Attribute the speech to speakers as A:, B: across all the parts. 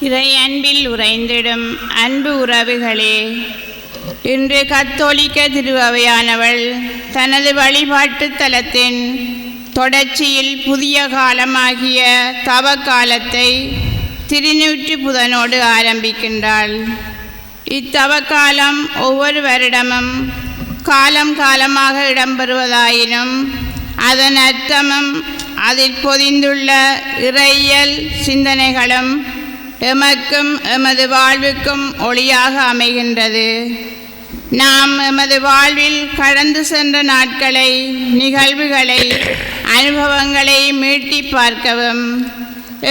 A: இறை அன்பில் உறைந்திடும் அன்பு உறவுகளே, இன்று கத்தோலிக்க திருஅவையானவள் தனது வழிபாட்டு தலத்தின் தொடர்ச்சியில் புதிய காலமாகிய தவ காலத்தை திருநூற்று புதனோடு ஆரம்பிக்கின்றாள். இத்தவ காலம் ஒவ்வொரு வருடமும் காலம் காலமாக இடம்பெறுவதாயினும் அதன் அர்த்தமும் அதில் பொதிந்துள்ள இறையியல் சிந்தனைகளும் எமக்கும் எமது வாழ்வுக்கும் ஒளியாக அமைகின்றது. நாம் எமது வாழ்வில் கடந்து சென்ற நாட்களை, நிகழ்வுகளை, அனுபவங்களை மீட்டி பார்க்கவும்,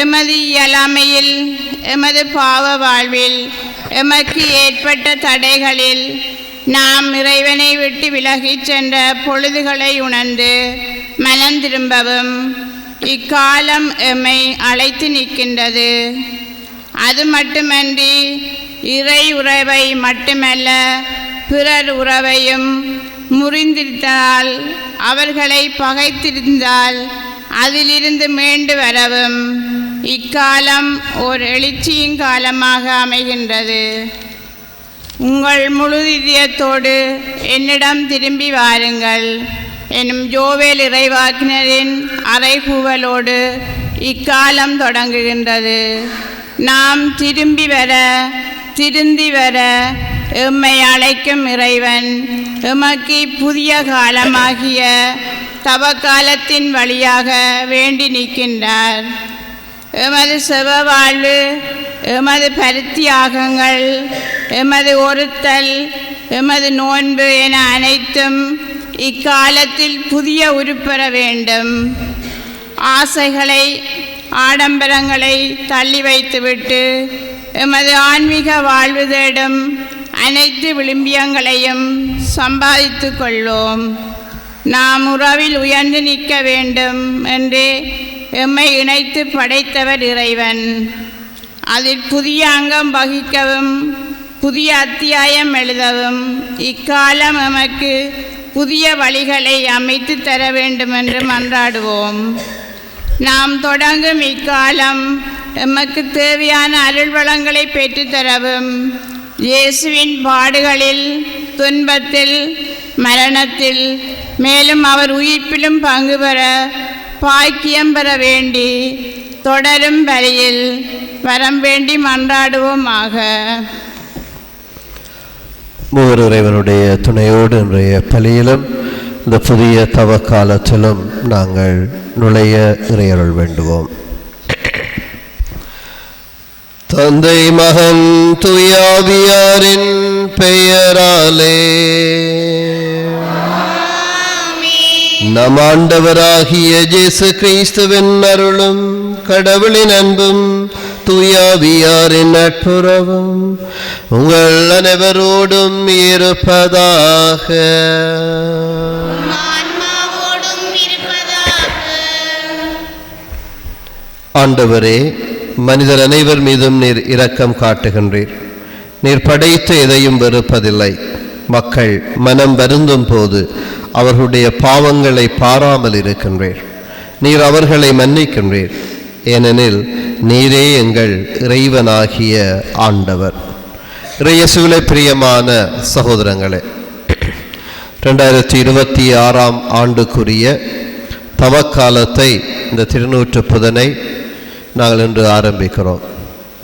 A: எமது இயலாமையில், எமது பாவ வாழ்வில் எமக்கு ஏற்பட்ட தடைகளில் நாம் இறைவனை விட்டு விலகிச் சென்ற பொழுதுகளை உணர்ந்து மனம் திரும்பவும் இக்காலம் எம்மை அழைத்து நிற்கின்றது. அது மட்டுமன்றி இறை உறவை மட்டுமல்ல, பிறர் உறவையும் முறிந்திருந்தால், அவர்களை பகைத்திருந்தால் அதிலிருந்து மீண்டு வரவும் இக்காலம் ஓர் எழுச்சியின் காலமாக அமைகின்றது. உங்கள் முழு இதயத்தோடு என்னிடம் திரும்பி வாருங்கள் எனும் யோவேல் இறைவாக்கினரின் அறைகூவலோடு இக்காலம் தொடங்குகின்றது. நாம் திரும்பி வர எம்மை அழைக்கும் இறைவன் எமக்கு புதிய காலமாகிய தவக்காலத்தின் வழியாக வேண்டி நிற்கின்றார். எமது செவ வாழ்வு, எமது பரித்தியாகங்கள், எமது ஒருத்தல், எமது நோன்பு என அனைத்தும் இக்காலத்தில் புதிய உருப்பெற வேண்டும். ஆசைகளை, ஆடம்பரங்களை தள்ளி வைத்துவிட்டு எமது ஆன்மீக வாழ்வு தேடும் அனைத்து விளிம்பியங்களையும் சம்பாதித்து கொள்வோம். நாம் உறவில் உயர்ந்து நிற்க வேண்டும் என்று எம்மை இணைத்து படைத்தவர் இறைவன். அதில் புதிய அங்கம் வகிக்கவும், புதிய அத்தியாயம் எழுதவும் இக்காலம் எமக்கு புதிய வழிகளை அமைத்து தர வேண்டும் என்று மன்றாடுவோம். நாம் தொடங்கும் இக்காலம் எமக்கு தேவையான அருள் வளங்களை பெற்றுத்தரவும், இயேசுவின் பாடுகளில், துன்பத்தில், மரணத்தில், மேலும் அவர் உயிர்ப்பிலும் பங்கு பெற பாக்கியம் பெற வேண்டி தொடரும் வழியில் வரம் வேண்டி மன்றாடுவோமாக.
B: மூவர் இறைவனுடைய துணையோடு இன்றைய பலியிலும் இந்த புதிய தவ காலத்திலும் நாங்கள் நுழைய இறையருள் வேண்டுவோம். தந்தை, மகன், தூயாவியாரின் பெயராலே. நம் ஆண்டவராகிய இயேசு கிறிஸ்துவின் அருளும் கடவுளின் அன்பும் தூயாவியாரின் நட்புறவும் உங்கள் அனைவரோடும் இருப்பதாக. ஆண்டவரே, மனிதர் அனைவர் மீதும் நீர் இரக்கம் காட்டுகின்றீர். நீர் படைத்த எதையும் வெறுப்பதில்லை. மக்கள் மனம் வருந்தும் போது அவர்களுடைய பாவங்களை பாராமல் இருக்கின்றீர். நீர் அவர்களை மன்னிக்கின்றீர். ஏனெனில் நீரே எங்கள் இறைவனாகிய ஆண்டவர். இறையேசுவிலே பிரியமான சகோதரங்களே, 2026 ஆண்டுக்குரிய தவக்காலத்தை, இந்த திருநூற்று புதனை நாங்கள் இன்று ஆரம்பிக்கிறோம்.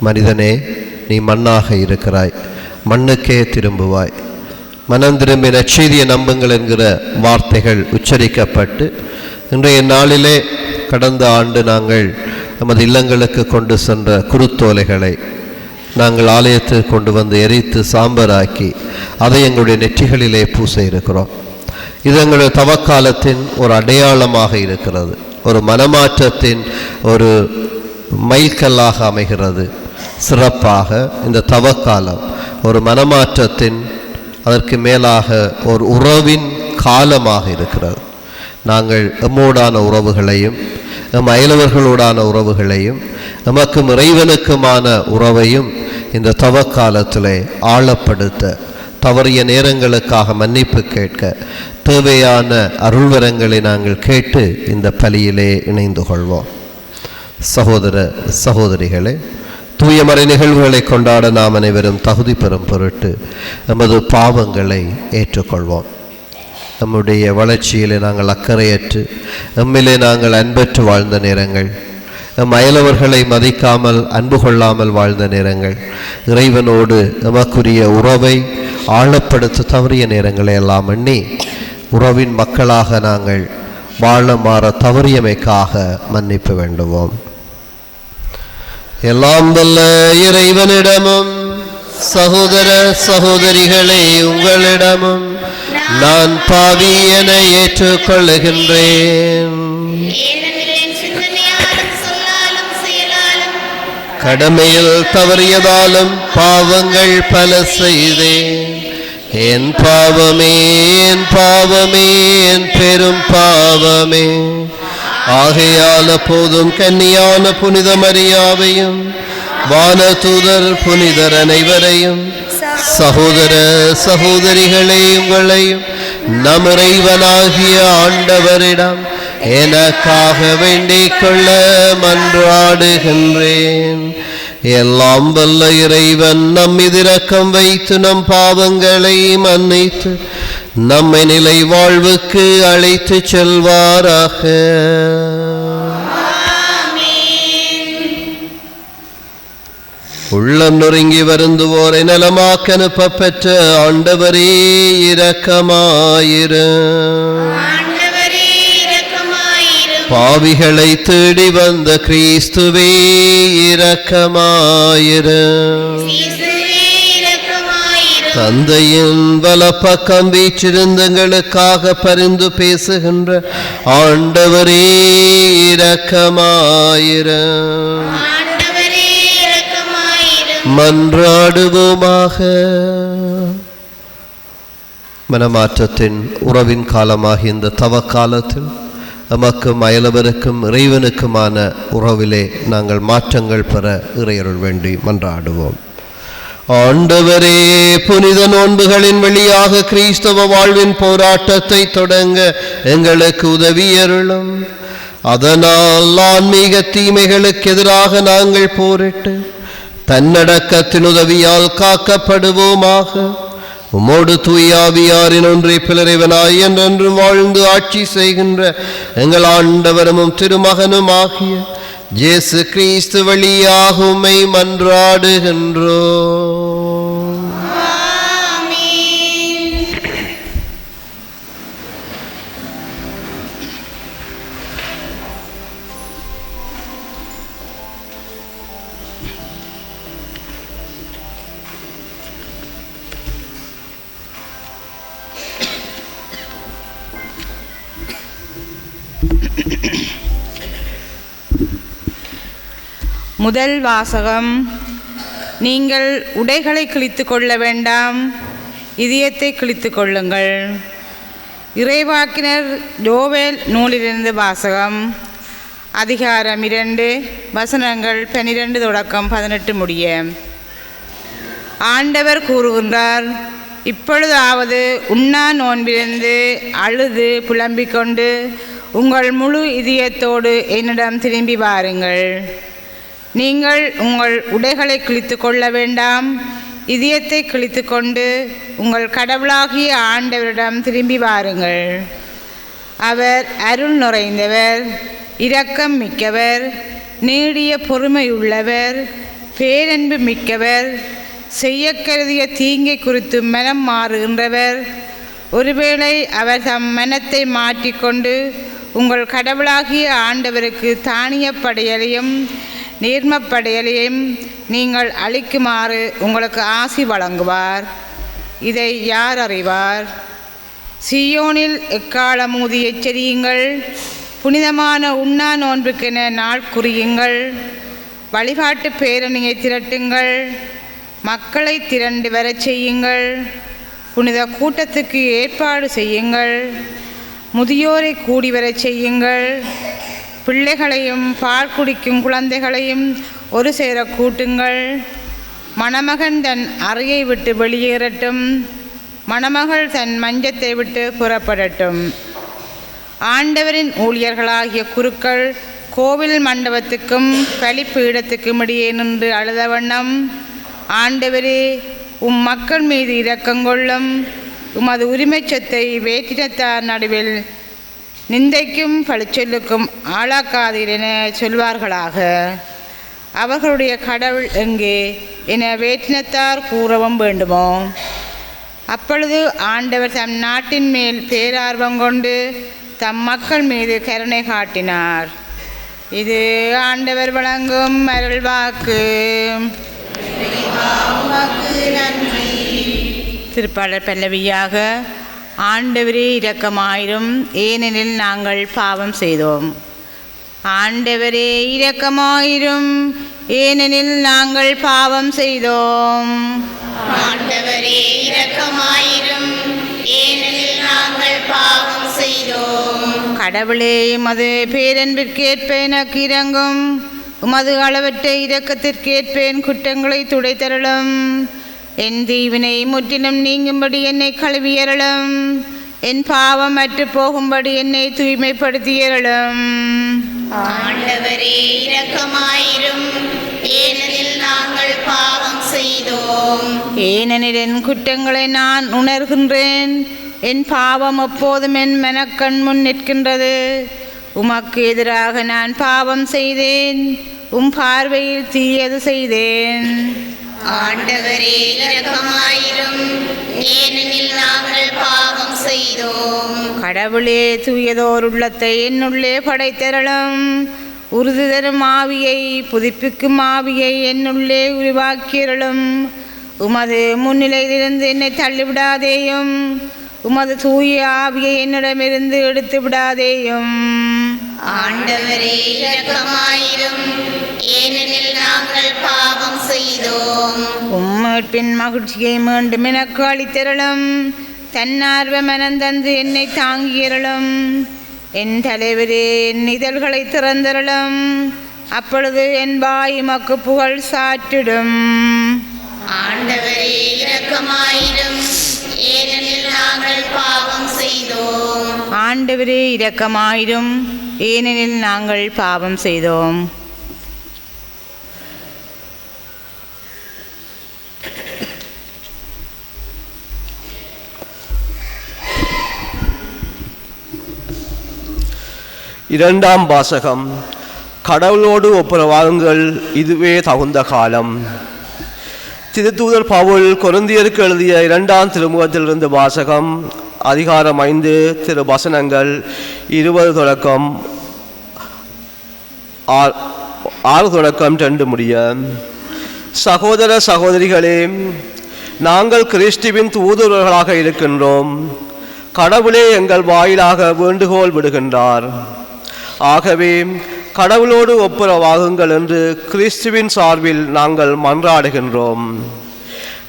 B: மனிதனே, நீ மண்ணாக இருக்கிறாய், மண்ணுக்கே திரும்புவாய். மனம் திரும்பி நற்செய்தியை நம்புங்கள் என்கிற வார்த்தைகள் உச்சரிக்கப்பட்டு இன்றைய நாளிலே கடந்த ஆண்டு நாங்கள் நமது இல்லங்களுக்கு கொண்டு சென்ற குருத்தோலைகளை நாங்கள் ஆலயத்தில் கொண்டு வந்து எரித்து சாம்பராக்கி அதை எங்களுடைய நெற்றிகளிலே பூச இருக்கிறோம். இது எங்களுடைய தவக்காலத்தின் ஒரு அடையாளமாக இருக்கிறது. ஒரு மனமாற்றத்தின் ஒரு மைல்கல்லாக அமைகிறது. சிறப்பாக இந்த தவக்காலம் ஒரு மனமாற்றத்தின், அதற்கு மேலாக ஒரு உறவின் காலமாக இருக்கிறது. நாங்கள் எம்மோடான உறவுகளையும், எம் அயலவர்களோடான உறவுகளையும், எமக்கும் இறைவனுக்குமான உறவையும் இந்த தவக்காலத்திலே ஆழப்படுத்த, தவறிய நேரங்களுக்காக மன்னிப்பு கேட்க, தேவையான அருள்வரங்களை நாங்கள் கேட்டு இந்த பலியிலே இணைந்து கொள்வோம். சகோதர சகோதரிகளே, தூயமறை நிகழ்வுகளை கொண்டாட நாம் அனைவரும் தகுதி பெறும் பொருட்டு நமது பாவங்களை ஏற்றுக்கொள்வோம். நம்முடைய வளர்ச்சியிலே நாங்கள் அக்கறையற்று நம்மிலே நாங்கள் அன்பற்று வாழ்ந்த நேரங்கள், நம் அயலவர்களை மதிக்காமல் அன்பு கொள்ளாமல் வாழ்ந்த நேரங்கள், இறைவனோடு நமக்குரிய உறவை ஆழப்படுத்த தவறிய நேரங்களை எல்லாம் எண்ணி உறவின் மக்களாக நாங்கள் வாழ மாற தவறியமைக்காக மன்னிப்பு வேண்டுவோம். எல்லாம் வல்ல இறைவனிடமும் சகோதர சகோதரிகளே உங்களிடமும் நான் பாவி என ஏற்றுக்கொள்ளுகின்றேன். கடமையில் தவறியதாலும் பாவங்கள் பல செய்தேன். என் பாவமே, என் பாவமே, என் பெரும் பாவமே. ஆகையால் அப்போதும் கன்னியான புனித மரியாவையும் வானதூதர் புனிதர் அனைவரையும் சகோதர சகோதரிகளே உங்களையும் நம் இறைவனாகிய ஆண்டவரிடம் எனக்காக வேண்டிக் கொள்ள மன்றாடுகின்றேன். எல்லாம் வல்ல இறைவன் நம்மீது இரக்கம் வைத்து நம் பாவங்களை மன்னித்து நம்மை நிலை வாழ்வுக்கு அழைத்து செல்வாராக. உள்ளம் நொறுங்கி வருந்துவோரை நலமாக்க அனுப்ப பெற்ற ஆண்டவரே இரக்கமாயிரு. பாவிகளை தேடி வந்த கிறிஸ்துவே இரக்கமாயிரு. தந்தையின் வலப்பக்கம் வீற்றிருந்தங்களுக்காக பரிந்து பேசுகின்ற ஆண்டவரே இரக்கமாயிரு. மன்றாடுவோமாக. மனமாற்றத்தின் உறவின் காலமாகிய இந்த தவ காலத்தில் நமக்கும் அயலவருக்கும் இறைவனுக்குமான உறவிலே நாங்கள் மாற்றங்கள் பெற இறையருள் வேண்டி மன்றாடுவோம். ஆண்டவரே, புனித நோன்புகளின் வழியாக கிறிஸ்தவ வாழ்வின் போராட்டத்தை தொடங்க எங்களுக்கு உதவியருளும். அதனால் ஆன்மீக தீமைகளுக்கு எதிராக நாங்கள் போரிட்டு தன்னடக்கத்தின் உதவியால் காக்கப்படுவோமாக. உமோடு தூயாவியாரின் ஒன்றை பிளறைவனாய் என்றென்றும் வாழ்ந்து ஆட்சி செய்கின்ற எங்கள் ஆண்டவரும் திருமகனும் ஆகிய இயேசு கிறிஸ்து வழியாக உம்மை மன்றாடுகின்றோம்.
A: முதல் வாசகம். நீங்கள் உடைகளை கிழித்து கொள்ள வேண்டாம், இதயத்தை கிழித்து கொள்ளுங்கள். இறைவாக்கினர் யோவேல் நூலிலிருந்து வாசகம். அதிகாரம் 2, வசனங்கள் 12 தொடக்கம் 18 முடிய. ஆண்டவர் கூறுகின்றார், இப்பொழுதாவது உண்ணா நோன்பிலிருந்து அழுது புலம்பிக் கொண்டு உங்கள் முழு இதயத்தோடு என்னிடம் திரும்பி வாருங்கள். நீங்கள் உங்கள் உடைகளை கிழித்து கொள்ள வேண்டாம், இதயத்தை கிழித்து கொண்டு உங்கள் கடவுளாகிய ஆண்டவரிடம் திரும்பி வாருங்கள். அவர் அருள் நிறைந்தவர், இரக்கம் மிக்கவர், நீடிய பொறுமையுள்ளவர், பேரன்பு மிக்கவர், செய்ய கருதிய தீங்கை குறித்து மனம் மாறுகின்றவர். ஒருவேளை அவர் தம் மனத்தை மாற்றிக்கொண்டு உங்கள் கடவுளாகிய ஆண்டவருக்கு தானிய படையலையும் நேர்மப்படையலையும் நீங்கள் அளிக்குமாறு உங்களுக்கு ஆசி வழங்குவார். இதை யார் அறிவார்? சியோனில் எக்காலமூதி எச்சரியுங்கள், புனிதமான உண்ணா நோன்புக்கென நாள் குறியுங்கள். வழிபாட்டு பேரணியை திரட்டுங்கள், மக்களை திரண்டு வரச் செய்யுங்கள். புனித கூட்டத்துக்கு ஏற்பாடு செய்யுங்கள், முதியோரை கூடி வரச் செய்யுங்கள். பிள்ளைகளையும் பால் குடிக்கும் குழந்தைகளையும் ஒரு சேர கூட்டுங்கள். மணமகன் தன் அறையை விட்டு வெளியேறட்டும், மணமகள் தன் மஞ்சத்தை விட்டு புறப்படட்டும். ஆண்டவரின் ஊழியர்களாகிய குருக்கள் கோவில் மண்டபத்துக்கும் பலிப்பீடத்துக்கும் இடையே நின்று அழுத வண்ணம், ஆண்டவரே, உம் மக்கள் மீது இரக்கங்கொள்ளும், உமது உரிமை சொத்தை வேற்றினத்தார் நடுவில் நிந்தைக்கும் பழிச்சொல்லுக்கும் ஆளாக்காதீர் என சொல்வார்களாக. அவர்களுடைய கடவுள் எங்கே என வேற்றினத்தார் கூறவும் வேண்டுமோ? அப்பொழுது ஆண்டவர் தம் நாட்டின் மேல் பேரார்வம் கொண்டு தம் மக்கள் மீது கருணை காட்டினார். இது ஆண்டவர் வழங்கும் அருள்வாக்கு. திருப்பாடல் பல்லவியாக. ஆண்டவரே இரக்கமாயிரும், ஏனெனில் நாங்கள் பாவம் செய்தோம். ஆண்டவரே இரக்கமாயிரும், ஏனெனில் நாங்கள் பாவம் செய்தோம்.
C: ஆண்டவரே இரக்கமாயிரும், ஏனெனில் நாங்கள் பாவம் செய்தோம்.
A: கடவுளே, உமது பேரன்பிற்கேற்ப எனக்கு இரங்கும், உமது அளவற்ற இரக்கத்திற்கேற்பேன் குற்றங்களை துடைத்தருளும். என் தீவினை முற்றிலும் நீங்கும்படி என்னை கழுவியருளும், என் பாவம் அற்று போகும்படி என்னை தூய்மைப்படுத்தியருளும்.
C: ஆண்டவரே இரக்கமாயிரும், ஏனெனில் நாங்கள் பாவம் செய்தோம்.
A: ஏனெனில் என் குற்றங்களை நான் உணர்கின்றேன், என் பாவம் எப்போதும் என் மனக்கண் முன் நிற்கின்றது. உமக்கு எதிராக நான் பாவம் செய்தேன், உம் பார்வையில் தீயது செய்தேன்.
C: ஆண்டவரே இரக்கமாயிரும், ஏனெனில் நாங்கள் பாவம் செய்தோம்.
A: கடவுளே, தூயதோர் உள்ளத்தை என்னுள்ளே படைத்தருளும், உறுதி தரும் ஆவியை புதுப்பிக்கும் ஆவியை என்னுள்ளே உருவாக்கியருளும். உமது முன்னிலையிலிருந்து என்னை தள்ளிவிடாதேயும், உமது தூய ஆவியை என்னிடமிருந்து எடுத்து விடாதேயும்.
C: ஆண்டவரே இரக்கமாயிரும், ஏனெனில் நாங்கள் பாவம் செய்தோம்.
A: உம்மீட்பின் மகிழ்ச்சியை மீண்டும் எனக்கு அளித்தருளும், தன்னார்வ மனந்தந்து என்னை தாங்கியருளும். என் தலைவரே, என் இதழ்களை திறந்தருளும், அப்பொழுது என் வாய் உமக்கு புகழ் சாற்றிடும்.
C: ஆண்டவரே இரக்கமாயிரும், ஏனெனில் நாங்கள் பாவம் செய்தோம்.
A: ஆண்டவரே இரக்கமாயிரும், ஏனெனில் நாங்கள் பாவம் செய்தோம்.
D: இரண்டாம் வாசகம். கடவுளோடு ஒப்புரவாகுங்கள், இதுவே தகுந்த காலம். திருத்தூதர் பவுல் கொரிந்தியருக்கு எழுதிய 2ஆம் திருமுகத்திலிருந்து வாசகம். அதிகாரம் 5 திருவசனங்கள் 20 தொடக்கம் 6 தொடக்கம் 2 முடிய. சகோதர சகோதரிகளே, நாங்கள் கிறிஸ்துவின் தூதுவர்களாக இருக்கின்றோம். கடவுளே எங்கள் வாயிலாக வேண்டுகோள் விடுகின்றார். ஆகவே கடவுளோடு ஒப்புரவாகுங்கள் என்று கிறிஸ்துவின் சார்பில் நாங்கள் மன்றாடுகின்றோம்.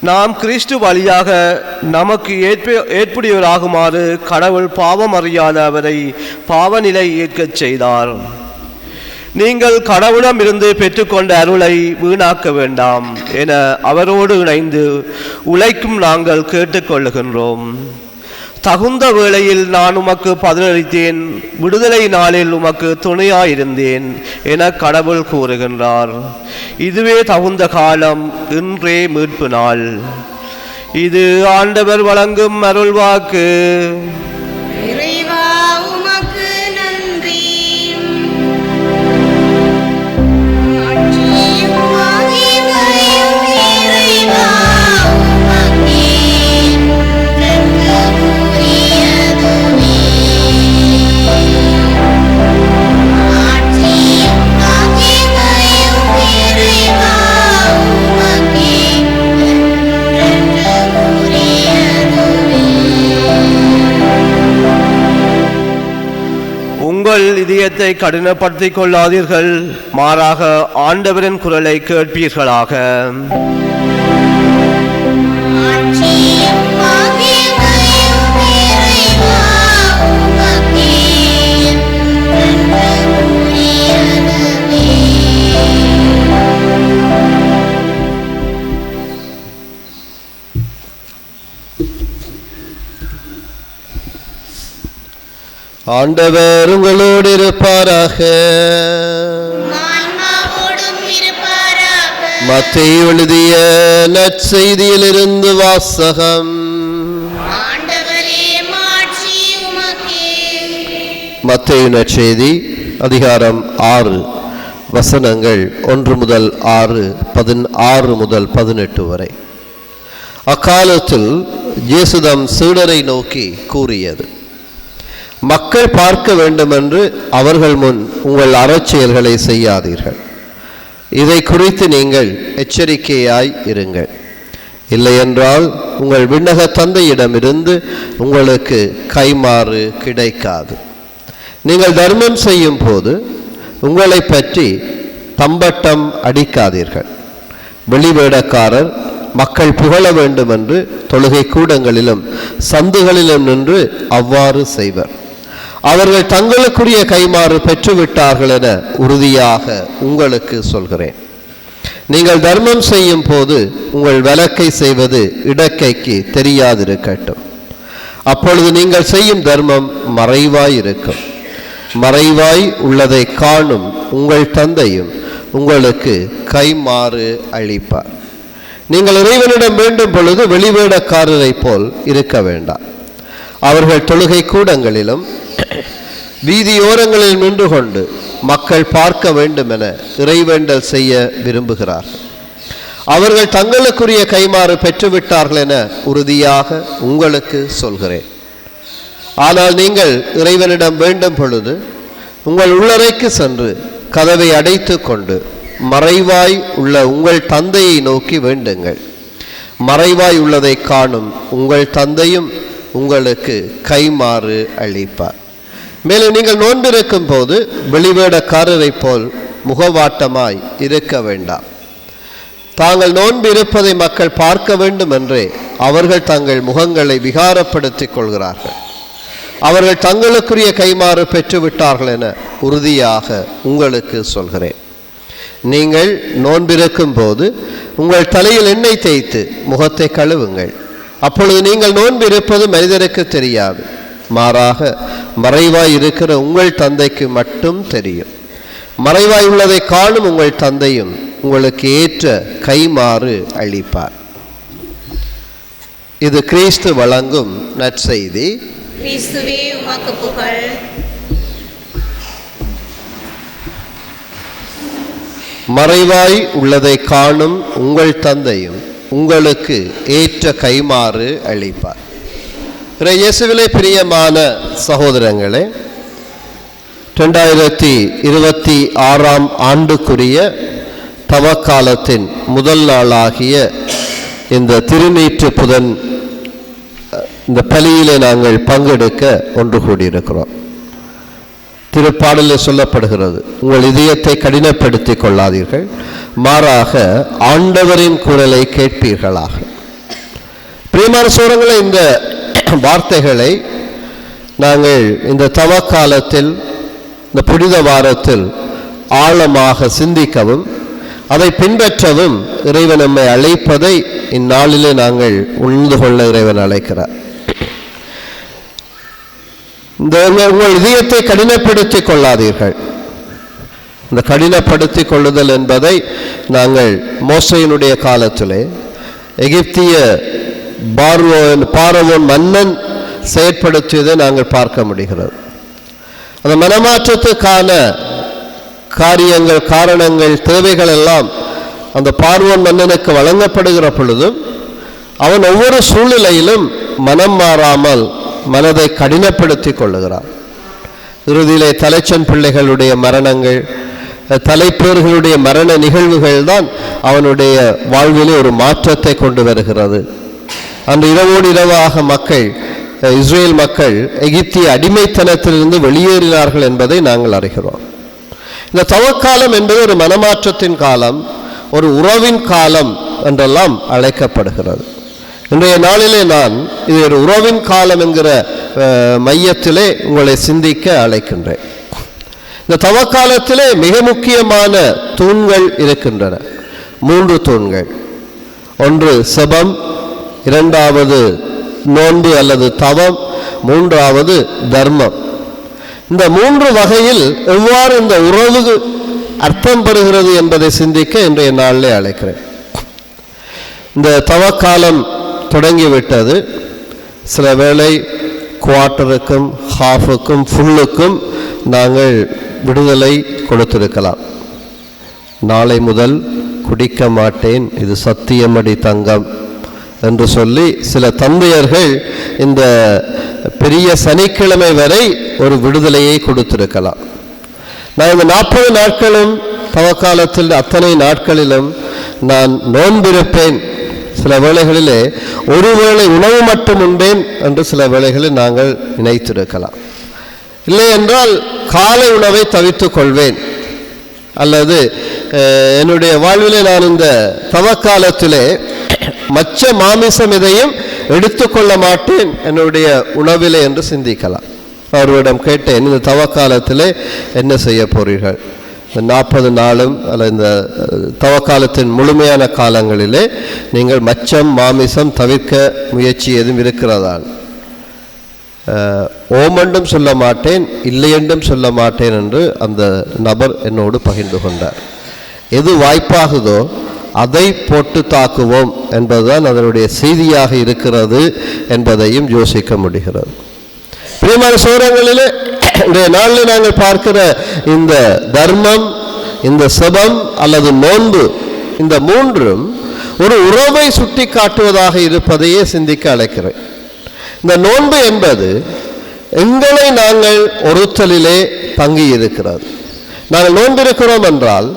D: நாம் கிறிஸ்து வழியாக நமக்கு ஏற்புடையவராகுமாறு கடவுள் பாவம் அறியாத அவரை பாவநிலை ஏற்கச் செய்தார். நீங்கள் கடவுளிடமிருந்து பெற்றுக்கொண்ட அருளை வீணாக்க வேண்டாம் என அவரோடு இணைந்து உழைக்கும் நாங்கள் கேட்டுக்கொள்ளுகின்றோம். தகுந்த வேளையில் நான் உமக்கு பதிலளித்தேன், விடுதலை நாளில் உமக்கு துணையாயிருந்தேன் என கடவுள் கூறுகின்றார். இதுவே தகுந்த காலம், இன்றே மீட்பு நாள். இது ஆண்டவர் வழங்கும் அருள்வாக்கு.
C: இறைவா உமக்கு நன்றி. ஆட்சியும் மகிமையும் இறைவா உமக்கே உரியதுவே. ஆட்சியும் மகிமையும் இறைவா உமக்கே
D: உங்கள் இதயத்தை கடினப்படுத்திக் கொள்ளாதீர்கள், மாறாக ஆண்டவரின் குரலை கேட்பீர்களாக.
C: ஆட்சியும் மகிமையும் இறைவா உமக்கே உரியதுவே.
B: ஆண்டவர் உங்களோடு இருப்பாராக.
C: ஆன்மாவோடும் இருப்பாராக.
B: மத்தேயு எழுதிய நற்செய்தியிலிருந்து வாசகம்.
C: ஆண்டவரே, மாட்சி உமக்கே.
B: மத்தேயு நற்செய்தி அதிகாரம் 6 வசனங்கள் 1 முதல் 6, 16 முதல் 18 வரை. அக்காலத்தில் இயேசுதம் சீடரை நோக்கி கூறியது: மக்கள் பார்க்க வேண்டுமென்று அவர்கள் முன் உங்கள் அறச்செயல்களை செய்யாதீர்கள். இதை குறித்து நீங்கள் எச்சரிக்கையாய் இருங்கள். இல்லையென்றால் உங்கள் விண்ணக தந்தையிடமிருந்து உங்களுக்கு கைமாறு கிடைக்காது. நீங்கள் தர்மம் செய்யும் போது உங்களை பற்றி தம்பட்டம் அடிக்காதீர்கள். வெளிவேடக்காரர் மக்கள் புகழ வேண்டுமென்று தொழுகை கூடங்களிலும் சந்துகளிலும் நின்று அவ்வாறு செய்வர். அவர்கள் தங்களுக்குரிய கைமாறு பெற்றுவிட்டார்கள் என உறுதியாக உங்களுக்கு சொல்கிறேன். நீங்கள் தர்மம் செய்யும் போது உங்கள் வலக்கை செய்வது இடக்கைக்கு தெரியாதிருக்கட்டும். அப்பொழுது நீங்கள் செய்யும் தர்மம் மறைவாய் இருக்கும். மறைவாய் உள்ளதை காணும் உங்கள் தந்தையும் உங்களுக்கு கைமாறு அளிப்பார். நீங்கள் இறைவனிடம் வேண்டும் பொழுது வெளிவேடக்காரரை போல் இருக்க வேண்டாம். அவர்கள் தொழுகை கூடங்களிலும் வீதியோரங்களில் நின்று கொண்டு மக்கள் பார்க்க வேண்டும் என இறைவேண்டல் செய்ய விரும்புகிறார்கள். அவர்கள் தங்களுக்குரிய கைமாறு பெற்றுவிட்டார்கள் என உறுதியாக உங்களுக்கு சொல்கிறேன். ஆனால் நீங்கள் இறைவனிடம் வேண்டும் பொழுது உங்கள் உள்ளறைக்கு சென்று கதவை அடைத்து கொண்டு மறைவாய் உள்ள உங்கள் தந்தையை நோக்கி வேண்டுங்கள். மறைவாய் உள்ளதை காணும் உங்கள் தந்தையும் உங்களுக்கு கைமாறு அளிப்பார். மேலும் நீங்கள் நோன்பிருக்கும் போது வெளிவேடக்காரரை போல் முகவாட்டமாய் இருக்க வேண்டாம். தாங்கள் நோன்பு இருப்பதை மக்கள் பார்க்க வேண்டும் என்றே அவர்கள் தங்கள் முகங்களை விகாரப்படுத்திக் கொள்கிறார்கள். அவர்கள் தங்களுக்குரிய கைமாறு பெற்றுவிட்டார்கள் என உறுதியாக உங்களுக்கு சொல்கிறேன். நீங்கள் நோன்பிருக்கும் போது உங்கள் தலையில் எண்ணெய் தேய்த்து முகத்தை கழுவுங்கள். அப்பொழுது நீங்கள் நோன்பு இருப்பது மனிதருக்கு தெரியாது, மாறாக மறைவாய் இருக்கிற உங்கள் தந்தைக்கு மட்டும் தெரியும். மறைவாய் உள்ளதை காணும் உங்கள் தந்தையும் உங்களுக்கு ஏற்ற கைமாறு அளிப்பார். இது கிறிஸ்து வழங்கும் நற்செய்தி.
C: கிறிஸ்துவே, உமக்கு புகழ்.
B: மறைவாய் உள்ளதை காணும் உங்கள் தந்தையும் உங்களுக்கு ஏற்ற கைமாறு அளிப்பார். இயேசுவிலே பிரியமான சகோதரங்களே, 2026 ஆண்டுக்குரிய தவக்காலத்தின் முதல் நாளாகிய இந்த திருநீற்று புதன் இந்த பலியிலே நாங்கள் பங்கெடுக்க ஒன்று கூடியிருக்கிறோம். திருப்பாடலில் சொல்லப்படுகிறது: உங்கள் இதயத்தை கடினப்படுத்திக் கொள்ளாதீர்கள், மாறாக ஆண்டவரின் குரலை கேட்பீர்களாக. பிரியமான சோரங்களை, இந்த வார்த்தைகளை நாங்கள் இந்த தவக்காலத்தில், இந்த புனித வாரத்தில் ஆழமாக சிந்திக்கவும் அதை பின்பற்றவும் இறைவன் நம்மை அழைப்பதை இந்நாளிலே நாங்கள் உணர்ந்து கொள்ள இறைவன் அழைக்கிறார். உங்கள் இதயத்தை கடினப்படுத்திக் கொள்ளாதீர்கள். இந்த கடினப்படுத்திக் கொள்ளுதல் என்பதை நாங்கள் மோசையினுடைய காலத்திலே எகிப்திய பார்வோன் மன்னன் செயற்படுத்தியதை நாங்கள் பார்க்க முடிகிறது. அந்த மனமாற்றத்துக்கான காரியங்கள், காரணங்கள், தேவைகள் எல்லாம் அந்த பார்வோன் மன்னனுக்கு வழங்கப்படுகிற பொழுதும் அவன் ஒவ்வொரு சூழ்நிலையிலும் மனம் மாறாமல் மனதை கடினப்படுத்தி கொள்ளுகிறான். இறுதியிலே தலைச்சன் பிள்ளைகளுடைய மரணங்கள், தலைப்பேர்களுடைய மரண நிகழ்வுகள் தான் அவனுடைய வாழ்விலே ஒரு மாற்றத்தை கொண்டு வருகிறது. அன்று இரவோடு இரவாக இஸ்ரேல் மக்கள் எகிப்திய அடிமைத்தனத்திலிருந்து வெளியேறினார்கள் என்பதை நாங்கள் அறிகிறோம். இந்த தவக்காலம் என்பது ஒரு மனமாற்றத்தின் காலம், ஒரு உறவின் காலம் என்றெல்லாம் அழைக்கப்படுகிறது. இன்றைய நாளிலே நான் இது ஒரு உறவின் காலம் என்கிற மையத்திலே உங்களை சிந்திக்க அழைக்கின்றேன். இந்த தவக்காலத்திலே மிக முக்கியமான தூண்கள் இருக்கின்றன. 3 தூண்கள். ஒன்று செபம், 2வது நோன்பு அல்லது தவம், 3வது தர்மம். இந்த 3 வகையில் எவ்வாறு இந்த உறவு அர்த்தம் பெறுகிறது என்பதை சிந்திக்க இன்றைய நாளிலே அழைக்கிறேன். இந்த தவக்காலம் தொடங்கிவிட்டது. சில வேளை குவார்ட்டருக்கும் ஹாஃபுக்கும் ஃபுல்லுக்கும் நாங்கள் விடுதலை கொடுத்திருக்கலாம். நாளை முதல் குடிக்க மாட்டேன், இது சத்தியமடி தங்கம் என்று சொல்லி சில தந்தையர்கள் இந்த பெரிய சனிக்கிழமை வரை ஒரு விடுதலையை கொடுத்திருக்கலாம். நான் இந்த 40 நாட்களும் தவக்காலத்தில் அத்தனை நாட்களிலும் நான் நோன்பிருப்பேன். சில வேளைகளிலே ஒருவேளை உணவு மட்டும் உண்டேன் என்று சில வேளைகளில் நாங்கள் நினைத்திருக்கலாம். இல்லை என்றால் காலை உணவை தவிர்த்துக் கொள்வேன், அல்லது என்னுடைய வாழ்விலே நான் இந்த தவக்காலத்திலே மச்ச மாமிசம் எதையும் எடுத்துக்கொள்ள மாட்டேன் என்னுடைய உணவிலே என்று சிந்திக்கலாம். அவர்களிடம் கேட்டேன், இந்த தவக்காலத்திலே என்ன செய்ய போறீர்கள்? இந்த 40 நாளும் அல்ல இந்த தவக்காலத்தின் முழுமையான காலங்களிலே நீங்கள் மச்சம் மாமிசம் தவிர்க்க முயற்சி எதுவும் இருக்கிறதான்? ஓமென்றும் சொல்ல மாட்டேன், இல்லை என்றும் சொல்ல மாட்டேன் என்று அந்த நபர் என்னோடு பகிர்ந்து கொண்டார். எது வாய்ப்பாகுதோ அதை போட்டு தாக்குவோம் என்பதுதான் அதனுடைய செய்தியாக இருக்கிறது என்பதையும் யோசிக்க முடிகிறது. பிரியமான சோரங்களிலே இன்றைய நாளில் நாங்கள் பார்க்கிற இந்த தர்மம், இந்த செபம் அல்லது நோன்பு, இந்த 3ம் ஒரு உறவை சுட்டி காட்டுவதாக இருப்பதையே சிந்திக்க அழைக்கிறேன். இந்த நோன்பு என்பது எங்களை நாங்கள் ஒருத்தலிலே தங்கி இருக்கிறது. நாங்கள் நோன்பிருக்கிறோம் என்றால்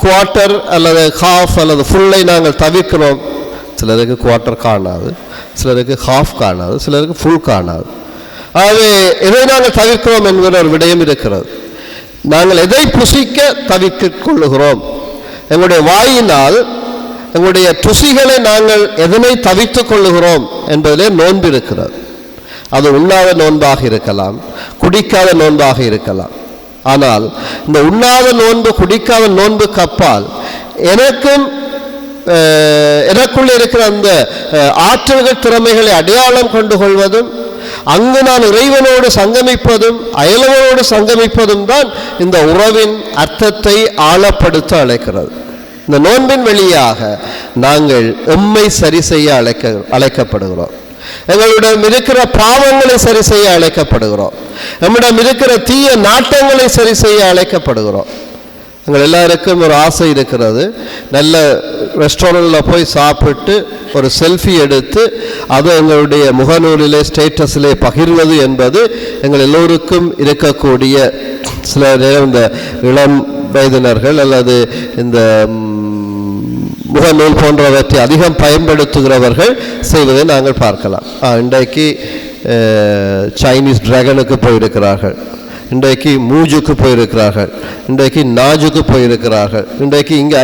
B: குவார்ட்டர் அல்லது ஹாஃப் அல்லது ஃபுல்லை நாங்கள் தவிர்க்கிறோம். சிலருக்கு குவார்ட்டர் காணாது, சிலருக்கு ஹாஃப் காணாது, சிலருக்கு ஃபுல் காணாது. ஆகவே எதை நாங்கள் தவிர்க்கிறோம் என்கிற ஒரு விடயம் இருக்கிறது. நாங்கள் எதை புசிக்க தவிர்க்க கொள்ளுகிறோம்? எங்களுடைய வாயினால் எங்களுடைய ருசிகளை நாங்கள் எதனை தவிர்த்துக் கொள்ளுகிறோம் என்பதிலே நோன்பு இருக்கிறது. அது உண்ணாத நோன்பாக இருக்கலாம், குடிக்காத நோன்பாக இருக்கலாம். ஆனால் இந்த உண்ணாத நோன்பு குடிக்காத நோன்புக்கு அப்பால் எனக்குள்ள இருக்கிற அந்த ஆற்றல்கள் திறமைகளை அடையாளம் கொண்டு கொள்வதும், அங்கு நான் இறைவனோடு சங்கமிப்பதும் அயலவனோடு சங்கமிப்பதும் தான் இந்த உறவின் அர்த்தத்தை ஆழப்படுத்த அழைக்கிறது. இந்த நோன்பின் வழியாக நாங்கள் எம்மை சரி செய்ய அழைக்கப்படுகிறோம். எங்களிடம் இருக்கிற பாவங்களை சரி செய்ய அழைக்கப்படுகிறோம். நம்மிடம் இருக்கிற தீய நாட்டங்களை சரி செய்ய அழைக்கப்படுகிறோம். எங்கள் எல்லாருக்கும் ஒரு ஆசை இருக்கிறது, நல்ல ரெஸ்டாரண்ட்டில் போய் சாப்பிட்டு ஒரு செல்ஃபி எடுத்து அதை எங்களுடைய முகநூலிலே ஸ்டேட்டஸிலே பகிர்வது என்பது எங்கள் எல்லோருக்கும் இருக்கக்கூடிய சில நேரம் இந்த இளம் வயதினர்கள் அல்லது இந்த முகநூல் போன்றவற்றை அதிகம் பயன்படுத்துகிறவர்கள் செய்வதை நாங்கள் பார்க்கலாம். இன்றைக்கு சைனீஸ் டிராகனுக்கு போயிருக்கிறார்கள், இன்றைக்கு மூஜுக்கு போயிருக்கிறார்கள், இன்றைக்கு நாஜுக்கு போயிருக்கிறார்கள், இன்றைக்கு இங்கே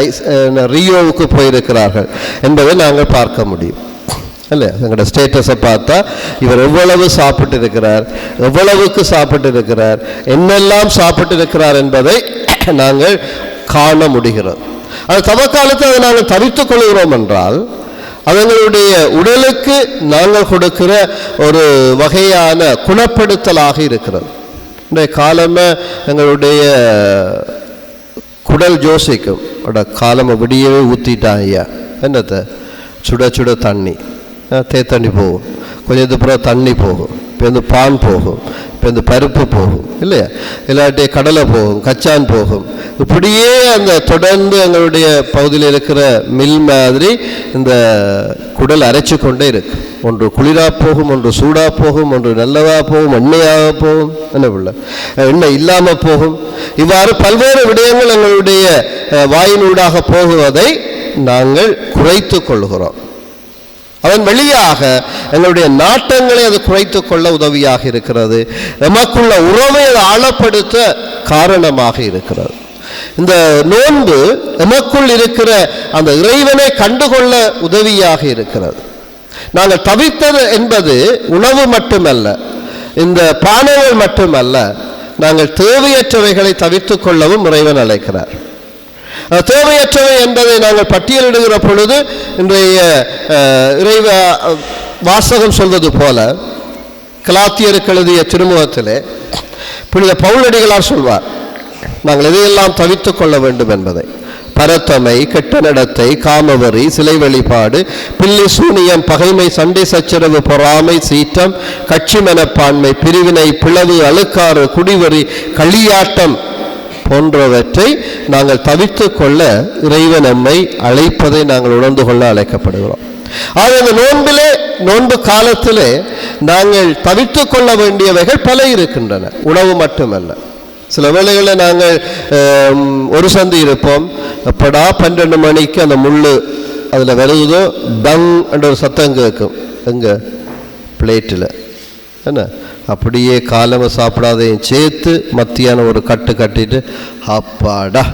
B: ரியோவுக்கு போயிருக்கிறார்கள் என்பதை நாங்கள் பார்க்க முடியும். இல்லையா? எங்களோட ஸ்டேட்டஸை பார்த்தா இவர் எவ்வளவு சாப்பிட்டு இருக்கிறார், எவ்வளவுக்கு சாப்பிட்டு இருக்கிறார், என்னெல்லாம் சாப்பிட்டு இருக்கிறார் என்பதை நாங்கள் காண முடிகிறது. அது தவக்காலத்தை அதை நாங்கள் தவிர்த்துக் கொள்கிறோம் என்றால் அது எங்களுடைய உடலுக்கு நாங்கள் கொடுக்கிற ஒரு வகையான குணப்படுத்தலாக இருக்கிறது. இன்றைய காலமே எங்களுடைய குடல் ஜோசிக்கும் காலமை விடியவே ஊற்றிட்டான். ஐயா என்னத்தை சுட சுட தண்ணி, தேத்தண்ணி போகும், கொஞ்சம் அப்புறம் தண்ணி போகும், இப்போ வந்து பான் போகும், இப்போ இந்த பருப்பு போகும், இல்லையா? இல்லாட்டி கடலை போகும், கச்சான் போகும். இப்படியே அந்த தொடர்ந்து எங்களுடைய பகுதியில் இருக்கிற மில் மாதிரி இந்த குடல் அரைச்சி கொண்டே இருக்கு. ஒன்று குளிராக போகும், ஒன்று சூடாக போகும், ஒன்று நல்லதாக போகும், எண்ணெயாக போகும், என்ன பிள்ளை எண்ணெய் இல்லாமல் போகும். இவ்வாறு பல்வேறு விடயங்கள் எங்களுடைய வாயினூடாக போகுவதை நாங்கள் குறைத்து கொள்கிறோம். அதன் வழியாக எங்களுடைய நாட்டங்களை அது குறைத்து கொள்ள உதவியாக இருக்கிறது. நமக்குள்ள உறவை அதை ஆழப்படுத்த காரணமாக இருக்கிறது. இந்த நோன்பு நமக்குள் இருக்கிற அந்த இறைவனை கண்டுகொள்ள உதவியாக இருக்கிறது. நாங்கள் தவிர்த்தது என்பது உணவு மட்டுமல்ல, இந்த பானங்கள் மட்டுமல்ல, நாங்கள் தேவையற்றவைகளை தவிர்த்து கொள்ளவும் இறைவன் அழைக்கிறார். தேவையற்றவை என்பதை நாங்கள் பட்டியலிடுகிற பொழுது இன்றைய இறைவ வாசகம் சொல்வது போல கலாத்தியருக்கு எழுதிய திருமுகத்திலே புனித பவுலடிகளார் சொல்வார், நாங்கள் எதையெல்லாம் தவித்துக் கொள்ள வேண்டும் என்பதை. பரத்தமை, கெட்ட நடத்தை, காமவரி, சிலை வழிபாடு, பில்லி சூனியம், பகைமை, சண்டை சச்சரவு, பொறாமை, சீற்றம், கட்சி மனப்பான்மை, பிரிவினை, பிளவு, அழுக்காறு, குடிவரி, களியாட்டம் போன்றவற்றை நாங்கள் தவித்துக் கொள்ள இறைவன் நம்மை அழைப்பதை நாங்கள் உணர்ந்து கொள்ள அழைக்கப்படுகிறோம். ஆக இந்த நோன்பு காலத்திலே நாங்கள் தவித்துக் கொள்ள வேண்டியவைகள் பல இருக்கின்றன. உணவு மட்டுமல்ல. சில வேளைகளில் நாங்கள் ஒரு சந்தி இருப்போம், எப்படா 12 மணிக்கு அந்த முள்ளு அதில் வருகுதோ டங் என்ற ஒரு சத்தம் கேட்கும் எங்கே பிளேட்டில். என்ன அப்படியே காலமாக சாப்பிடாதையும் சேர்த்து மத்தியானம் ஒரு கட்டு கட்டிட்டு அப்பாடா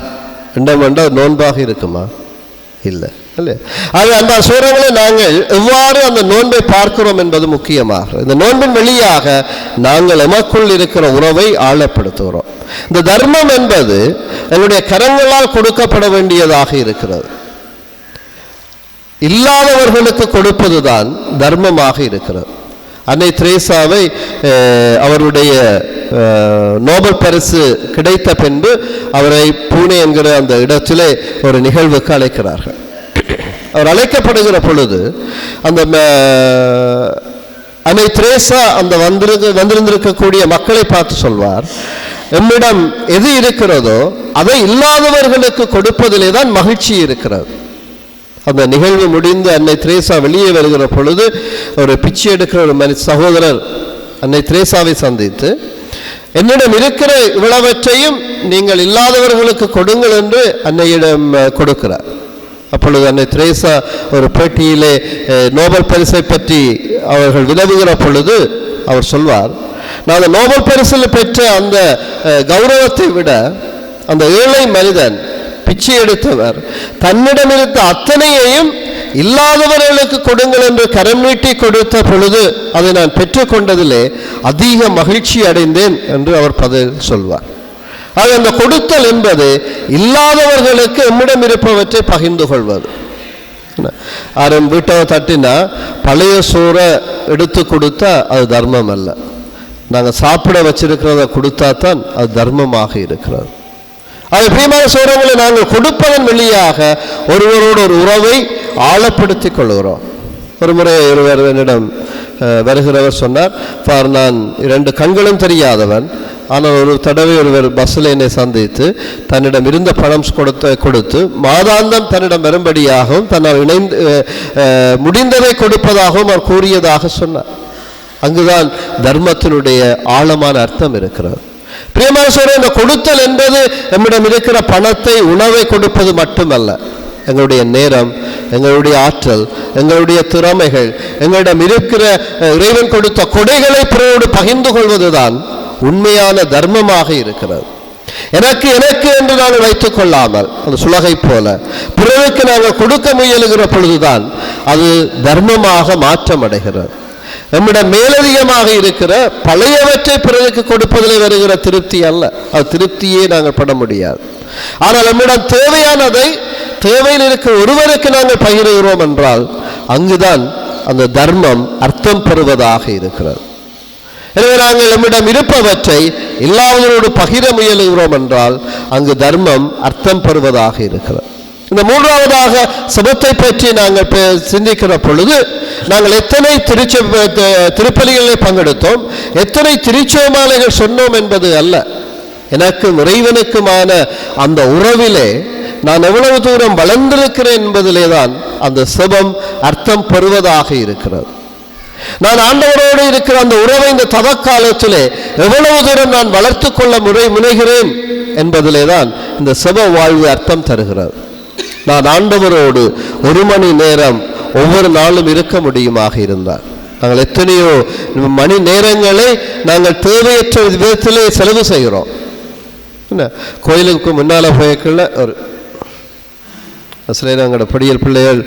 B: என்ன நோன்பாக இருக்குமா? இல்லை இல்லையா? ஆக அந்த சூழலை நாங்கள் எவ்வாறு அந்த நோன்பை பார்க்கிறோம் என்பது முக்கியமாக. இந்த நோன்பின் வழியாக நாங்கள் எமக்குள் இருக்கிற உறவை ஆழப்படுத்துகிறோம். இந்த தர்மம் என்பது எங்களுடைய கரங்களால் கொடுக்கப்பட வேண்டியதாக இருக்கிறது. இல்லாதவர்களுக்கு கொடுப்பதுதான் தர்மமாக இருக்கிறது. அன்னை திரேசாவை அவருடைய நோபல் பரிசு கிடைத்த பின்பு அவரை பூனே என்கிற அந்த இடத்திலே ஒரு நிகழ்வுக்கு அழைக்கிறார்கள். அவர் அழைக்கப்படுகிற பொழுது அந்த அன்னை திரேசா அந்த வந்திருந்திருக்கக்கூடிய மக்களை பார்த்து சொல்வார், நம்மிடம் எது இருக்கிறதோ அதை இல்லாதவர்களுக்கு கொடுப்பதிலே தான் மகிழ்ச்சி இருக்கிறது. அந்த நிகழ்வு முடிந்து அன்னை திரேசா வெளியே வருகிற பொழுது ஒரு பிச்சை எடுக்கிற ஒரு சகோதரர் அன்னை திரேசாவை சந்தித்து, என்னிடம் இருக்கிற இவ்வளவற்றையும் நீங்கள் இல்லாதவர்களுக்கு கொடுங்கள் என்று அன்னையிடம் கொடுக்கிறார். அப்பொழுது அன்னை திரேசா ஒரு பேட்டியிலே நோபல் பரிசை பற்றி அவர்கள் வினவுகிற பொழுது அவர் சொல்வார், நான் அந்த நோபல் பரிசில் பெற்ற அந்த கௌரவத்தை விட அந்த ஏழை மனிதன் பிச்சை எடுத்தவர் தன்னிடம் இருந்த அத்தனையையும் இல்லாதவர்களுக்கு கொடுங்கள் என்று கரம் நீட்டி கொடுத்த பொழுது அதை நான் பெற்றுக்கொண்டதிலே அதிக மகிழ்ச்சி அடைந்தேன் என்று அவர் பதில் சொல்வார். ஆக அந்த கொடுத்தல் என்பது இல்லாதவர்களுக்கு நம்மிடம் இருப்பவற்றை பகிர்ந்து கொள்வது. யாரும் வீட்டை தட்டினா பழைய சோறை எடுத்து கொடுத்தா அது தர்மம் அல்ல. நாங்கள் சாப்பிட வச்சிருக்கிறத கொடுத்தா தான் அது தர்மமாக இருக்கிறது. அது பிரியமான சோரங்களை நாங்கள் கொடுப்பதன் வழியாக ஒருவரோடு ஒரு உறவை ஆழப்படுத்திக் கொள்கிறோம். ஒரு முறை ஒருவர் என்னிடம் வருகிறவர் சொன்னார், நான் 2 கண்களும் தெரியாதவன், ஆனால் ஒரு தடவை ஒருவர் பஸ்ஸில் என்னை சந்தித்து தன்னிடம் இருந்த பணம் கொடுத்து மாதாந்தம் தன்னிடம் வரும்படியாகவும் தன்னால் முடிந்ததை கொடுப்பதாகவும் அவர் கூறியதாக சொன்னார். அங்குதான் தர்மத்தினுடைய ஆழமான அர்த்தம் இருக்கிறது. பிரியமான சோதரே, இந்த கொடுத்தல் என்பது நம்மிடம் இருக்கிற பணத்தை, உணவை கொடுப்பது மட்டுமல்ல. எங்களுடைய நேரம், எங்களுடைய ஆற்றல், எங்களுடைய திறமைகள், எங்களிடம் இருக்கிற இறைவன் கொடுத்த கொடைகளை பிறரோடு பகிர்ந்து கொள்வதுதான் உண்மையான தர்மமாக இருக்கிறது. எனக்கு என்று நாங்கள் வைத்துக் கொள்ளாமல் அந்த சுலகை போல பிறருக்கு நாங்கள் கொடுக்க முயலுகிற பொழுதுதான் அது தர்மமாக மாற்றம் அடைகிறது. நம்மிடம் மேலதிகமாக இருக்கிற பழையவற்றை பிறருக்கு கொடுப்பதில் வருகிற திருப்தி அல்ல, அது திருப்தியே நாங்கள் பட முடியாது. ஆனால் நம்மிடம் தேவையானதை தேவையில் இருக்கிற ஒருவருக்கு நாங்கள் பகிர்கிறோம் என்றால் அங்குதான் அந்த தர்மம் அர்த்தம் பெறுவதாக இருக்கிறது. எனவே நாங்கள் நம்மிடம் இருப்பவற்றை இல்லாதவரோடு பகிர முயலுகிறோம் என்றால் அங்கு தர்மம் அர்த்தம் பெறுவதாக இருக்கிறது. இந்த மூன்றாவதாக சபத்தை பற்றி நாங்கள் சிந்திக்கிற பொழுது நாங்கள் எத்தனை திருப்பலிகளில் பங்கெடுத்தோம், எத்தனை திருச்செமாலைகள் சொன்னோம் என்பது அல்ல. எனக்கும் இறைவனுக்குமான அந்த உறவிலே நான் எவ்வளவு தூரம் வளர்ந்திருக்கிறேன் என்பதிலே தான் அந்த செபம் அர்த்தம் பெறுவதாக இருக்கிறது. நான் ஆண்டவரோடு இருக்கிற அந்த உறவை இந்த தவக்காலத்திலே எவ்வளவு தூரம் நான் வளர்த்து கொள்ள முனைகிறேன் என்பதிலே தான் இந்த செப வாழ்வு அர்த்தம் தருகிறது. நான் ஆண்டவரோடு 1 மணி நேரம் ஒவ்வொரு நாளும் இருக்க முடியுமாக இருந்தால், நாங்கள் எத்தனையோ மணி நேரங்களை நாங்கள் தேவையற்ற விதத்திலே செலவு செய்கிறோம். என்ன கோயிலுக்கு முன்னால் போய்க்குள்ள ஒரு சில எங்களோட படியல் பிள்ளைகள்,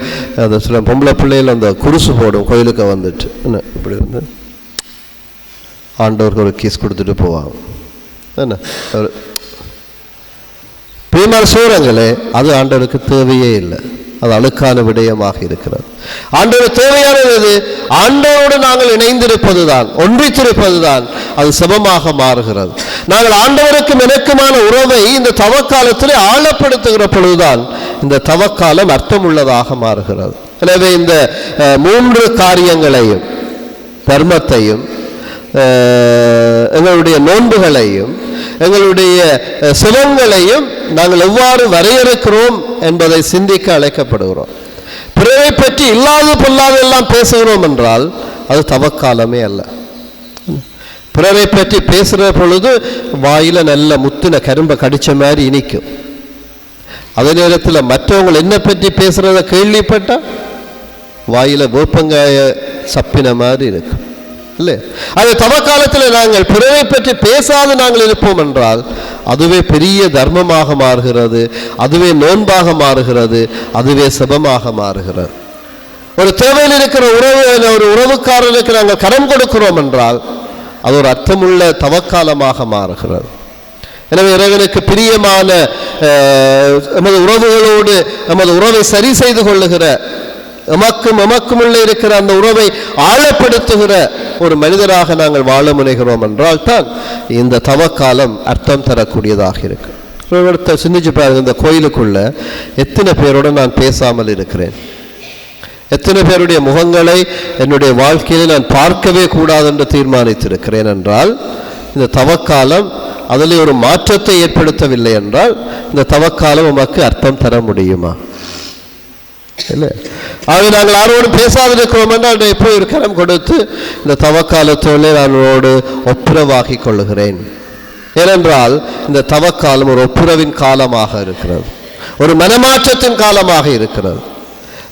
B: அந்த சில பொம்பளை பிள்ளைகள் அந்த குருசு போடும் கோயிலுக்கு வந்துட்டு, என்ன இப்படி வந்து ஆண்டவருக்கு ஒரு கீஸ் கொடுத்துட்டு போவாங்க. என்ன ஒரு பிரியமான சூரங்களே, அது ஆண்டவருக்கு தேவையே இல்லை. அது அழுக்கான விடயமாக இருக்கிறது. ஆண்டவர் தேவையானது எது? ஆண்டவரோடு நாங்கள் இணைந்திருப்பது தான், ஒன்றித்திருப்பது தான். அது செபமாக மாறுகிறது. நாங்கள் ஆண்டவருக்கும் எனக்குமான உறவை இந்த தவக்காலத்திலே ஆழப்படுத்துகிற பொழுதுதான் இந்த தவக்காலம் அர்த்தமுள்ளதாக மாறுகிறது. எனவே இந்த 3 காரியங்களையும், தர்மத்தையும், எங்களுடைய நோன்புகளையும், எங்களுடைய சிவங்களையும் நாங்கள் எவ்வாறு வரையறுக்கிறோம் என்பதை சிந்திக்க அழைக்கப்படுகிறோம். பிறரை பற்றி இல்லாத பொல்லாதெல்லாம் பேசுகிறோம் என்றால் அது தவக்காலமே அல்ல. பிறரை பற்றி பேசுகிற பொழுது வாயில நல்ல முத்தின கரும்பை கடிச்ச மாதிரி இனிக்கும். அதே நேரத்தில் மற்றவங்க என்ன பற்றி பேசுறத கேள்விப்பட்டால் வாயில வேப்பங்காய சப்பின மாதிரி இருக்கும், இல்லை? அது தவக்காலத்தில் நாங்கள் பிறரை பற்றி பேசாது நாங்கள் இருப்போம் என்றால் அதுவே பெரிய தர்மமாக மாறுகிறது, அதுவே நோன்பாக மாறுகிறது, அதுவே செபமாக மாறுகிறது. ஒரு தேவையில் இருக்கிற ஒரு உறவுக்காரனுக்கு நாங்கள் கரம் கொடுக்கிறோம் என்றால் அது ஒரு அர்த்தமுள்ள தவக்காலமாக மாறுகிறது. எனவே இறைவனுக்கு பிரியமான நமது உறவுகளோடு நமது உறவை சரி செய்து கொள்ளுகிற, எமக்கும் உள்ள இருக்கிற அந்த உறவை ஆழப்படுத்துகிற ஒரு மனிதராக நாங்கள் வாழ முனைகிறோம் என்றால் தான் இந்த தவக்காலம் அர்த்தம் தரக்கூடியதாக இருக்கு. சிந்திச்சு பாருங்க, இந்த கோயிலுக்குள்ள எத்தனை பேரோட நான் பேசாமல் இருக்கிறேன், எத்தனை பேருடைய முகங்களை என்னுடைய வாழ்க்கையில் நான் பார்க்கவே கூடாது என்று தீர்மானித்திருக்கிறேன் என்றால் இந்த தவக்காலம் அதில் ஒரு மாற்றத்தை ஏற்படுத்தவில்லை என்றால் இந்த தவக்காலம் உமக்கு அர்த்தம் தர முடியுமா? இல்லை. ஆகவே நாங்கள் யாரோடு பேசாதிருக்கிறோம் என்றால் எப்போ ஒரு கரம் கொடுத்து இந்த தவக்காலத்தோடு நானோடு ஒப்புரவாகி கொள்ளுகிறேன். ஏனென்றால் இந்த தவக்காலம் ஒரு ஒப்புரவின் காலமாக இருக்கிறது, ஒரு மனமாற்றத்தின் காலமாக இருக்கிறது.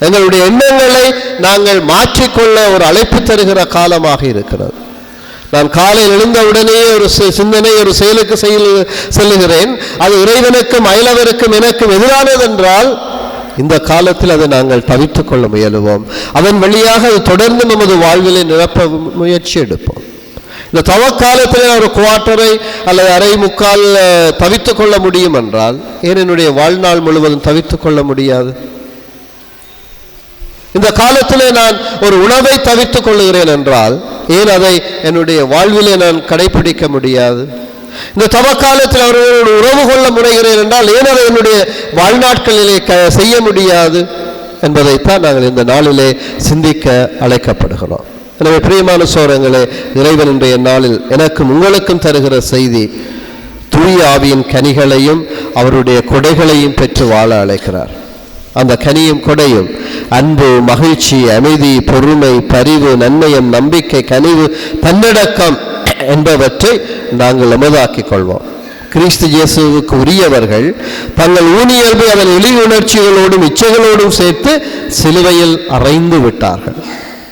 B: எங்களுடைய எண்ணங்களை நாங்கள் மாற்றிக்கொள்ள ஒரு அழைப்பு தருகிற காலமாக இருக்கிறது. நான் காலையில் எழுந்தவுடனே ஒரு சிந்தனை, ஒரு செயலுக்கு செல்லுகிறேன், அது இறைவனுக்கும் அயலவருக்கும் எனக்கும் எதிரானது என்றால் இந்த காலத்தில் அதை நாங்கள் தவிர்த்துக் கொள்ள முயலுவோம். அதன் வழியாக அது தொடர்ந்து நமது வாழ்விலை நிரப்ப முயற்சி எடுப்போம். இந்த தவக்காலத்தில் ஒரு குவார்ட்டரை அல்லது அரை முக்கால் தவிர்த்துக் கொள்ள முடியும் என்றால் ஏன் என்னுடைய வாழ்நாள் முழுவதும் தவிர்த்துக் கொள்ள முடியாது? இந்த காலத்திலே நான் ஒரு உணவை தவிர்த்துக் கொள்ளுகிறேன் என்றால் ஏன் அதை என்னுடைய வாழ்விலே நான் கடைபிடிக்க முடியாது? இந்த தவக்காலத்தில் அவர்களோடு உறவு கொள்ள முனைகிறேன் என்றால் ஏன் அதை என்னுடைய வாழ்நாட்களிலே செய்ய முடியாது என்பதைத்தான் நாங்கள் இந்த நாளிலே சிந்திக்க அழைக்கப்படுகிறோம். எனவே பிரியமான சோரங்களே, இறைவன் இன்றைய நாளில் எனக்கும் உங்களுக்கும் தருகிற செய்தி தூய ஆவியின் கனிகளையும் அவருடைய கொடைகளையும் பெற்று வாழ அழைக்கிறார். அந்த கனியும் கொடையும் அன்பு, மகிழ்ச்சி, அமைதி, பொறுமை, பரிவு, நன்மையம், நம்பிக்கை, கனிவு, தன்னடக்கம் என்பவற்றை நாங்கள் எமதாக்கிக் கொள்வோம். கிறிஸ்து இயேசுவுக்கு உரியவர்கள் தங்கள் ஊனியல்பை அதன் ஒளி உணர்ச்சிகளோடும் இச்சைகளோடும் சேர்த்து சிலுவையில் அறைந்து விட்டார்கள்.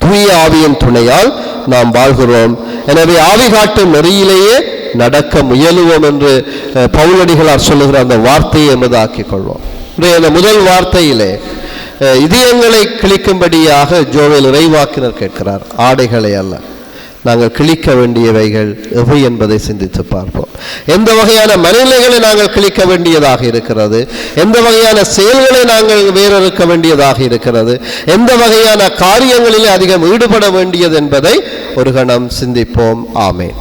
B: தூய ஆவியின் துணையால் நாம் வாழ்கிறோம். எனவே ஆவி காட்டும் நெறியிலேயே நடக்க முயலுவோம் என்று பவுலடிகளார் சொல்லுகிற அந்த வார்த்தையை எமதாக்கிக் கொள்வோம். இந்த முதல் வார்த்தையிலே இதயங்களை கிழிக்கும்படியாக ஜோவேல் இறைவாக்கினர் கேட்கிறார். ஆடைகளை அல்ல, நாங்கள் கிழிக்க வேண்டியவைகள் எவை என்பதை சிந்தித்து பார்ப்போம். எந்த வகையான மனநிலைகளை நாங்கள் கிழிக்க வேண்டியதாக இருக்கிறது, எந்த வகையான செயல்களை நாங்கள் வேறறுக்க வேண்டியதாக இருக்கிறது, எந்த வகையான காரியங்களிலே அதிகம் ஈடுபட வேண்டியது என்பதை ஒரு கணம் சிந்திப்போம். ஆமென்.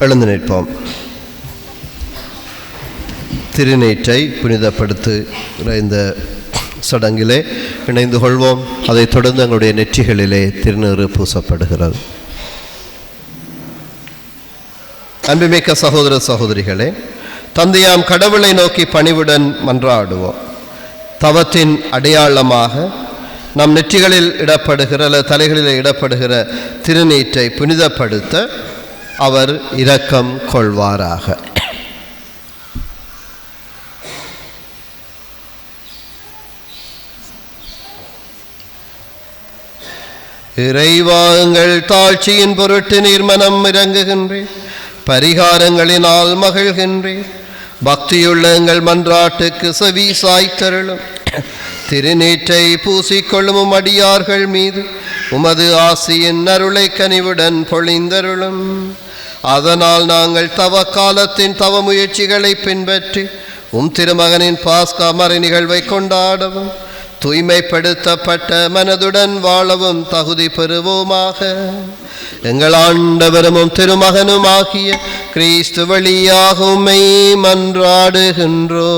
B: எழுந்து நிற்போம். திருநீற்றை புனிதப்படுத்துகிற இந்த சடங்கிலே இணைந்து கொள்வோம். அதைத் தொடர்ந்து எங்களுடைய நெற்றிகளிலே திருநீறு பூசப்படுகிறது. அன்புமிக்க சகோதர சகோதரிகளே, தந்தையாம் கடவுளை நோக்கி பணிவுடன் மன்றாடுவோம். தவத்தின் அடையாளமாக நம் நெற்றிகளில் இடப்படுகிற அல்லது தலைகளில் இடப்படுகிற திருநீற்றை புனிதப்படுத்த அவர் இரக்கம் கொள்வாராக. இறைவா, எங்கள் தாழ்ச்சியின் பொருட்டு நீர் மனம் இறங்குகின்றேன். பரிகாரங்களினால் மகிழ்கின்றேன். பக்தியுள்ள எங்கள் மன்றாட்டுக்கு செவி சாய்த்தருளும். திருநீற்றை பூசிக்கொள்ளும் அடியார்கள் மீது உமது ஆசியின் அருளை கனிவுடன் பொழிந்தருளும். அதனால் நாங்கள் தவ காலத்தின் தவ முயற்சிகளை பின்பற்றி திருமகனின் பாஸ்கா மறை நிகழ்வை கொண்டாடவும் தூய்மைப்படுத்தப்பட்ட மனதுடன் வாழவும் தகுதி பெறுவோமாக. எங்கள் ஆண்டவரும் திருமகனும் ஆகிய கிறிஸ்து வழியாக உம்மை மன்றாடுகின்றோம்.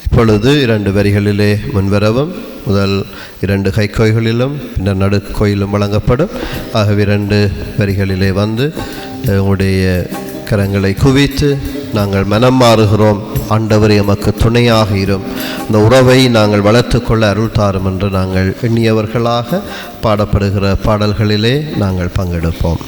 B: இப்பொழுது 2 வரிகளிலே முன்வரவும். முதல் 2 கைக்கோய்களிலும் பின்னர் நடுக்கோயிலும் வழங்கப்படும். ஆகவே 2 வரிகளிலே வந்து உங்களுடைய கரங்களை குவித்து நாங்கள் மனம் மாறுகிறோம், ஆண்டவரே எமக்கு துணையாக இரும், இந்த உறவை நாங்கள் வளர்த்து கொள்ள அருள் தாரும் என்று நாங்கள் எண்ணியவர்களாக பாடப்படுகிற பாடல்களிலே நாங்கள் பங்கெடுப்போம்.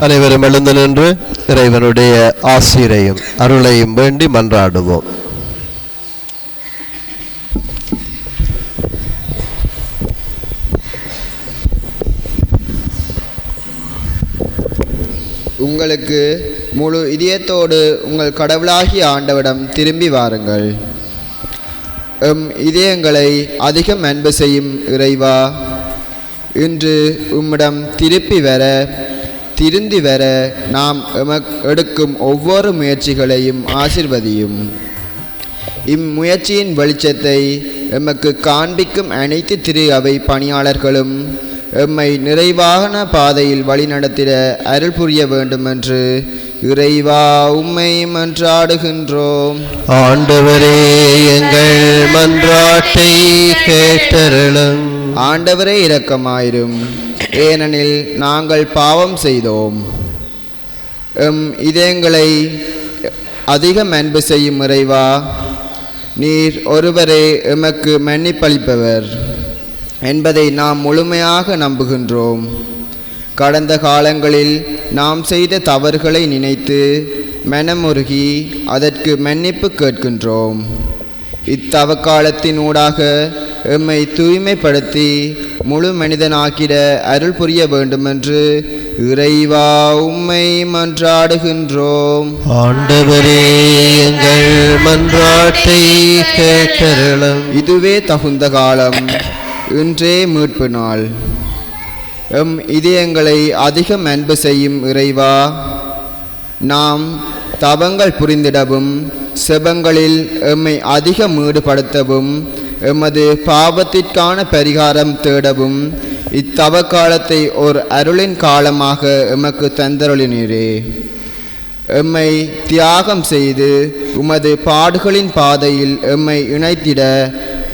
B: அனைவரும் எழுந்து நின்று இறைவனுடைய ஆசிரையும் அருளையும் வேண்டி மன்றாடுவோம்.
E: உங்களுக்கு முழு இதயத்தோடு உங்கள் கடவுளாகிய ஆண்டவிடம் திரும்பி வாருங்கள். இதயங்களை அதிகம் அன்பு செய்யும் இறைவா, இன்று உம்மிடம் திருந்தி வர நாம் எடுக்கும் ஒவ்வொரு முயற்சிகளையும் ஆசிர்வதியும். இம்முயற்சியின் வெளிச்சத்தை எமக்கு காண்பிக்கும் அனைத்து திரு அவை பணியாளர்களும் எம்மை நிறைவான பாதையில் வழிநடத்திட அருள் புரிய வேண்டுமென்று இறைவா உம்மை மன்றாடுகின்றோம்.
B: ஆண்டவரே, எங்கள் மன்றாட்டை கேட்டருளும்.
E: ஆண்டவரே இரக்கமாயிரும், ஏனெனில் நாங்கள் பாவம் செய்தோம். இதயங்களை அதிகம் அன்பு செய்யும் இறைவா, நீர் ஒருவரே எமக்கு மன்னிப்பளிப்பவர் என்பதை நாம் முழுமையாக நம்புகின்றோம். கடந்த காலங்களில் நாம் செய்த தவறுகளை நினைத்து மனமுருகி அதற்கு மன்னிப்பு கேட்கின்றோம். இத்தவக்காலத்தினூடாக எம்மை தூய்மைப்படுத்தி முழு மனிதனாக்கிட அருள் புரிய வேண்டுமென்று இறைவா உம்மை மன்றாடுகின்றோம்.
B: ஆண்டவரே, எங்கள் மன்றாட்டை கேட்டருளும்.
E: இதுவே தகுந்த காலம், இன்றே மீட்பு நாள். இதயங்களை அதிகம் அன்பு செய்யும் இறைவா, நாம் தவங்கள் புரிந்திடவும் செபங்களில் எம்மை அதிகம் ஈடுபடுத்தவும் எமது பாவத்திற்கான பரிகாரம் தேடவும் இத்தவ காலத்தை ஒரு அருளின் காலமாக எமக்கு தந்தருளினீரே. எம்மை தியாகம் செய்து உமது பாடுகளின் பாதையில் எம்மை இணைத்திட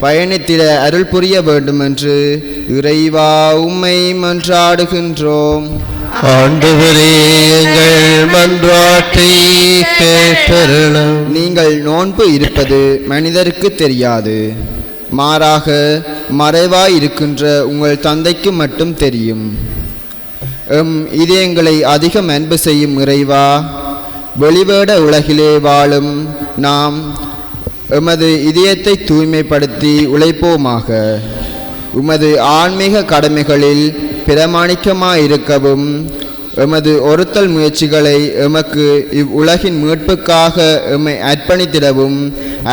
E: பயணித்திட அருள் புரிய வேண்டுமென்று இறைவா உம்மை மன்றாடுகின்றோம்.
B: ஆண்டவரே, எங்கள் மன்றாட்டை கேட்டருளும்.
E: நீங்கள் நோன்பு இருப்பது மனிதருக்கு தெரியாது, மாறாக மறைவாய் இருக்கின்ற உங்கள் தந்தைக்கு மட்டும் தெரியும். இதயங்களை அதிகம் அன்பு செய்யும் இறைவா, வெளிவேட உலகிலே வாழும் நாம் எமது இதயத்தை தூய்மைப்படுத்தி உழைப்போமாக. உமது ஆன்மீக கடமைகளில் பிரமாணிக்கமாயிருக்கவும் எமது ஒருத்தல் முயற்சிகளை எமக்கு இவ்வுலகின் மீட்புக்காக எம்மை அர்ப்பணித்திடவும்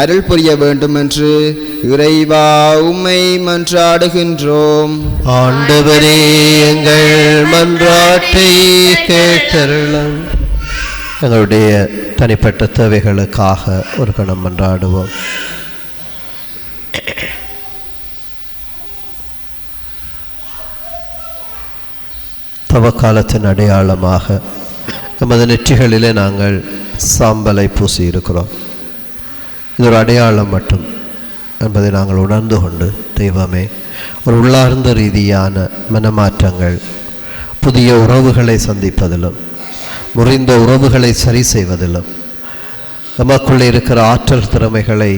E: அருள் புரிய வேண்டுமென்று இறைவா உம்மை மன்றாடுகின்றோம்.
B: ஆண்டவரே, எங்கள் மன்றாட்டை கேட்டருளும். எங்களுடைய தனிப்பட்ட தேவைகளுக்காக ஒரு கணம் மன்றாடுவோம். தவக்காலத்தின் அடையாளமாக எமது நெற்றிகளிலே நாங்கள் சாம்பலை பூசி இருக்கிறோம். இது ஒரு அடையாளம் மட்டும் என்பதை நாங்கள் உணர்ந்து கொண்டு, தெய்வமே, ஒரு உள்ளார்ந்த ரீதியான மனமாற்றங்கள், புதிய உறவுகளை சந்திப்பதிலும் முறிந்த உறவுகளை சரி செய்வதிலும் எமக்குள்ளே இருக்கிற ஆற்றல் திறமைகளை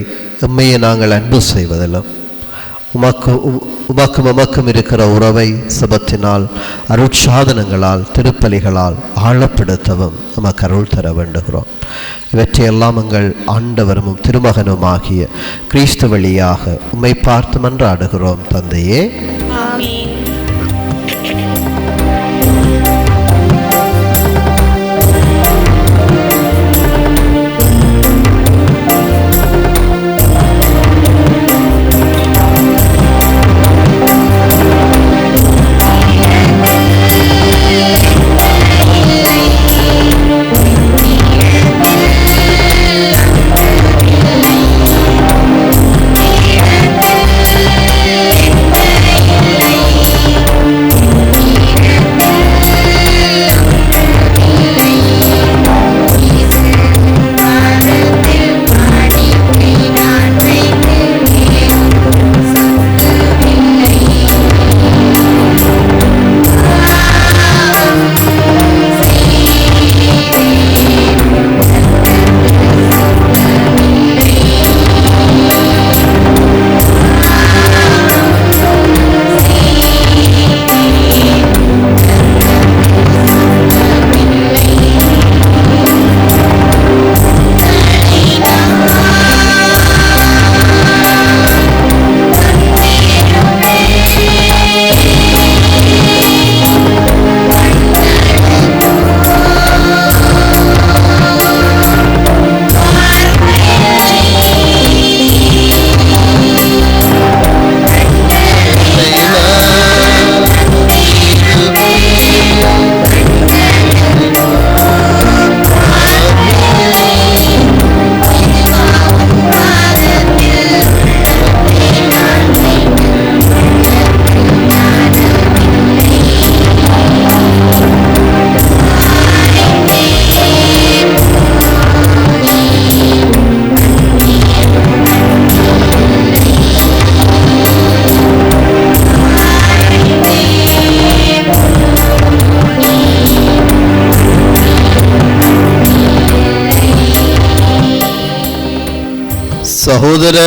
B: எம்மையை நாங்கள் அன்பு செய்வதிலும் உமக்கும் இருக்கிற உறவை சபத்தினால் அருட்சாதனங்களால் திருப்பலிகளால் ஆழப்படுத்தவும் நமக்கு அருள் தர வேண்டுகிறோம். இவற்றையெல்லாம் எங்கள் ஆண்டவரும் திருமகனுமாகிய கிறிஸ்து வழியாக உம்மை பார்த்து மன்றாடுகிறோம் தந்தையே.
C: ஆமென்.
B: சகோதர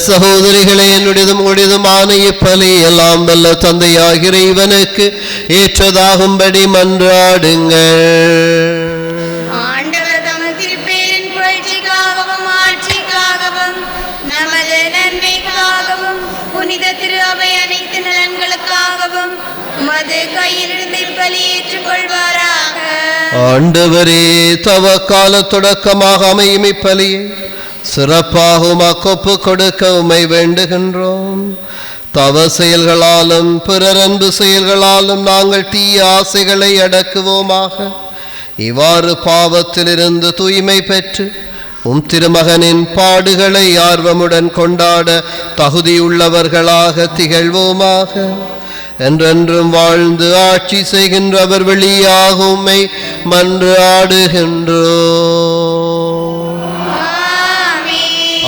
B: சகோதரிகளே, என்னுடையதும் உடையதுமான இப்பலி எல்லாம் வல்ல தந்தையாகிற இவனுக்கு ஏற்றதாகும்படி மன்றாடுங்கள்.
C: ஆண்டவர் தமது திருப்பேரின் புகழ்ச்சிக்காகவும் ஆட்சிக்காகவும் நமது நன்மைக்காகவும் புனித திரு அவை அனைத்து நலன்களுக்காகவும் உமது கையிலிருந்து இப்பலி ஏற்றுக்கொள்வாராக.
B: ஆண்டவரே, தவ கால தொடக்கமாக அமையும் இப்பலியை சிறப்பாக உமக்கு கொடுக்க உம்மை வேண்டுகின்றோம். தவ செயல்களாலும் பிறர் அன்பு செயல்களாலும் நாங்கள் தீய ஆசைகளை அடக்குவோமாக. இவ்வாறு பாவத்திலிருந்து தூய்மை பெற்று உம் திருமகனின் பாடுகளை ஆர்வமுடன் கொண்டாட தகுதியுள்ளவர்களாக திகழ்வோமாக. என்றென்றும் வாழ்ந்து ஆட்சி செய்கின்றவர் வழியாக உம்மை மன்றாடுகின்றோம்.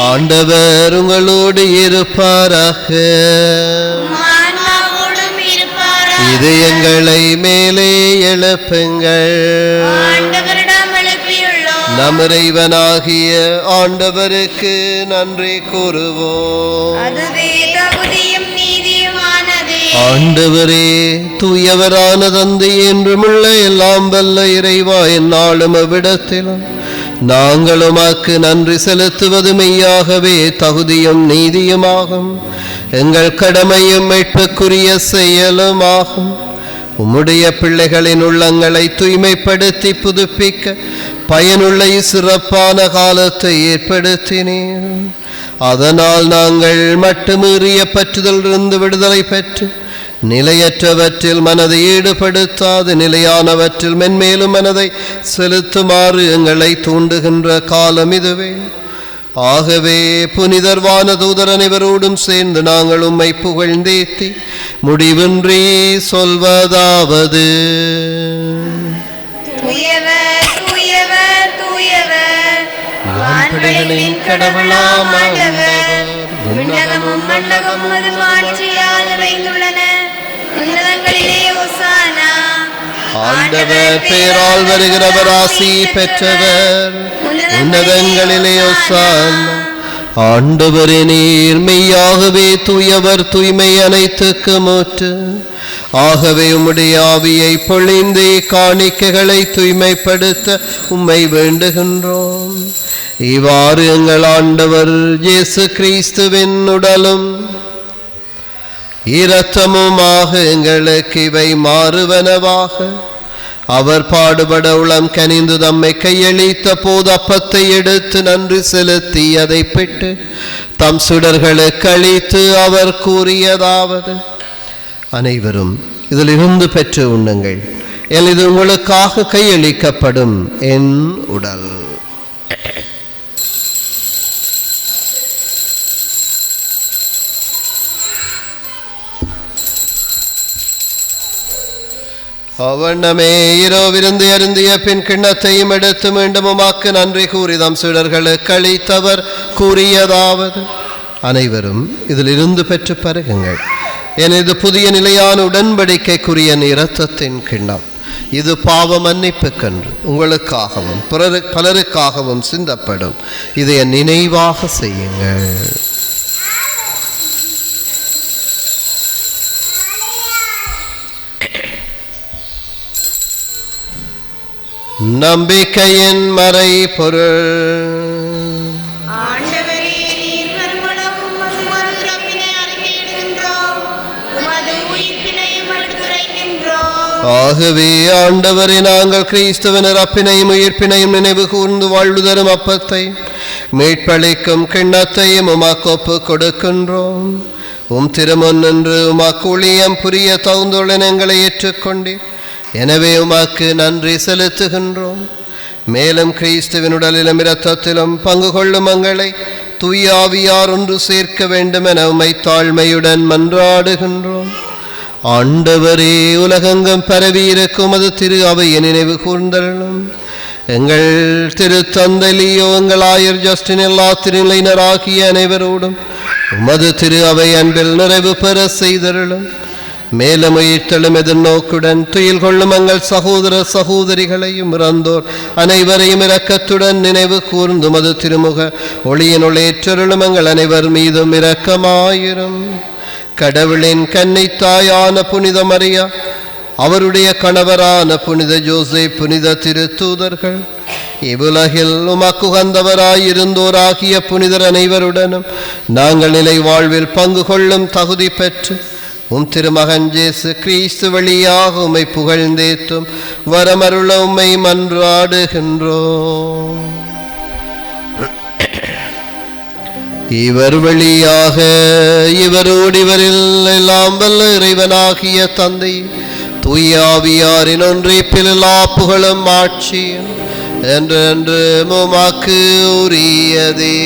B: ஆண்டவர் உங்களோடு இருப்பாராக. இதயங்களை மேலே எழுப்புங்கள். நம் இறைவனாகிய ஆண்டவருக்கு நன்றி கூறுவோம். ஆண்டவரே, தூயவரான தந்தை என்றுமுள்ள எல்லாம் வல்ல இறைவா, எந்நாளும் அவ்விடத்திலும் நாங்கள் உமக்கு நன்றி செலுத்துவது மெய்யாகவே தகுதியும் நீதியுமாகும். எங்கள் கடமையும் மீட்புக்குரிய செயலுமாகும். உம்முடைய பிள்ளைகளின் உள்ளங்களை தூய்மைப்படுத்தி புதுப்பிக்க பயனுள்ள சிறப்பான காலத்தை ஏற்படுத்தினீர். அதனால் நாங்கள் மட்டுமீறிய பற்றுதலிருந்து விடுதலை பெற்று நிலையற்றவற்றில் மனதை ஈடுபடுத்தாது நிலையானவற்றில் மென்மேலும் மனதை செலுத்துமாறு எங்களை தூண்டுகின்ற காலம் இதுவே. ஆகவே புனிதர் வானதூதர் அனைவரோடும் சேர்ந்து நாங்கள் உம்மை புகழ்ந்தேத்தி முடிவின்றி சொல்வதாவது:
C: வான்படைகளின் கடவுளாம் ஆண்டவர், விண்ணகமும் மண்ணகமும் அது மாட்சியால் நிறைந்துள்ளன. உன்னதங்களிலே ஓசானா.
B: ஆண்டவர் பெயரால் வருகிறவர் ஆசி பெற்றவர். உன்னதங்களிலே ஓசானா. ஆண்டவரே, நீர் மெய்யாகவே தூயவர், தூய்மை அனைத்துக்கு மூற்று. ஆகவே உம்முடைய ஆவியை பொழிந்து காணிக்கைகளை தூய்மைப்படுத்த உம்மை வேண்டுகின்றோம். இவ்வாறு எங்கள் ஆண்டவர் இயேசு கிறிஸ்துவின் உடலும் இரத்தமுமாக எங்களுக்கு இவை மாறுவனவாக. அவர் பாடுபட உளம் கனிந்து தம்மை கையளித்த போது அப்பத்தை எடுத்து நன்றி செலுத்தி அதை பிட்டு தம் சுடர்களுக்கு அளித்து அவர் கூறியதாவது: அனைவரும் இதிலிருந்து பெற்று உண்ணுங்கள், இது உங்களுக்காக கையளிக்கப்படும் என் உடல். அவண்ணமே இரவிருந்து அருந்திய பின் கிண்ணத்தையும் எடுத்து மீண்டும் உமாக்கு நன்றி கூறி தம் சுடர்களுக்கு அளித்தவர் கூறியதாவது: அனைவரும் இதிலிருந்து பெற்று பருகுங்கள், எனது புதிய நிலையான உடன்படிக்கைக்குரிய இரத்தத்தின் கிண்ணம். இது பாவ மன்னிப்புக்கென்று உங்களுக்காகவும் பலருக்காகவும் சிந்தப்படும். இதை நினைவாக செய்யுங்கள். நம்பிக்கையின் மறை பொருள். ஆகவே ஆண்டவரே, நாங்கள் கிறிஸ்துவின் இறப்பினையும் உயிர்ப்பினையும் நினைவு கூர்ந்து வாழ்வு தரும் அப்பத்தை மீட்பளிக்கும் கிண்ணத்தையும் உமக்கு ஒப்புக் கொடுக்கின்றோம். உம் திருமுன் நின்று உமக்கு ஊழியம் புரிய தகுந்துள்ள எங்களை ஏற்றுக்கொண்டீர். எனவே உமக்கு நன்றி செலுத்துகின்றோம். மேலும் கிறிஸ்துவின் உடலிலும் இரத்தத்திலும் பங்கு கொள்ளும் எங்களை தூய ஆவியார் ஒன்று சேர்க்க வேண்டும் என உம்மை தாழ்மையுடன் மன்றாடுகின்றோம். ஆண்டவரே, உலகெங்கும் பரவி இருக்கும் அது திரு அவையை நினைவு கூர்ந்தருளும். எங்கள் திருத்தந்தை லியோ, எங்கள் ஆயர் ஜஸ்டின், எல்லா திருநிலையினராகிய அனைவரோடும் உமது திரு அவை அன்பில் நிறைவு பெற செய்தருளும். மேலும் உயிர்த்தெழும் எதிர்நோக்குடன் துயில் கொள்ளும் எங்கள் சகோதர சகோதரிகளையும் இறந்தோர் அனைவரையும் இரக்கத்துடன் நினைவு கூர்ந்து மது திருமுக ஒளியினுள் ஏற்றருளும் எங்கள் அனைவர் மீதும் இரக்கமாயிரும். கடவுளின் கன்னித்தாயான புனித மரியா, அவருடைய கணவரான புனித ஜோசேப், புனித திருத்தூதர்கள், இவ்வுலகில் உமக்குகந்தவராயிருந்தோராகிய புனிதர் அனைவருடனும் நாங்கள் நிலை வாழ்வில் பங்கு கொள்ளும் தகுதி பெற்று திருமகன் இயேசு கிறிஸ்து வழியாக உம்மை புகழ்ந்தேத்தும் வரமருள உம்மை மன்றாடுகின்றோம். இவர் வழியாக இவரோடு இவரில் எல்லாம் வல்ல இறைவனாகிய தந்தை தூயாவியாரின் ஒன்றிப்பில் எல்லா புகழும் ஆட்சியும் என்றென்று உமக்கு உரியதே.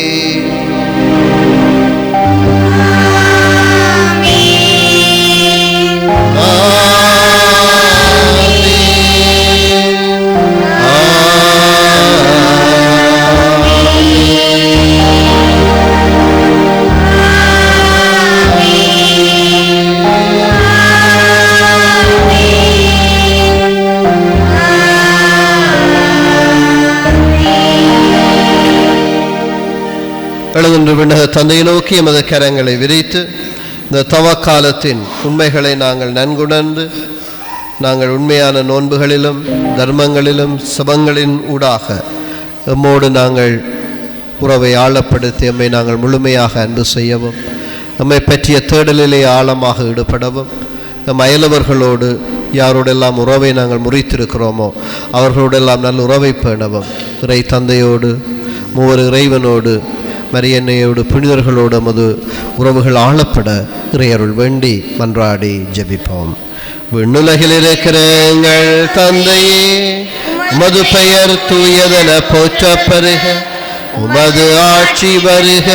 B: எழுகின்ற விண்ணக தந்தையை நோக்கி எமது கரங்களை விரித்து இந்த தவக்காலத்தின் உண்மைகளை நாங்கள் நன்குணர்ந்து நாங்கள் உண்மையான நோன்புகளிலும் தர்மங்களிலும் சபங்களின் ஊடாக எம்மோடு நாங்கள் உறவை ஆழப்படுத்தி எம்மை நாங்கள் முழுமையாக அன்பு செய்யவும், எம்மை பற்றிய தேடலிலே ஆழமாக ஈடுபடவும், நம் அயலவர்களோடு யாரோடெல்லாம் உறவை நாங்கள் முறித்திருக்கிறோமோ அவர்களோடெல்லாம் நல்ல உறவை பேணவும், இறை தந்தையோடு மூவர் இறைவனோடு மரியன்னையோடு புனிதர்களோடு நமது உறவுகள் ஆளப்பட இறையருள் வேண்டி மன்றாடி ஜெபிப்போம். விண்ணுலகில் இருக்கிற எங்கள் தந்தையே, உமது பெயர் தூயதென போற்றப் பெறுக, உமது ஆட்சி வருக,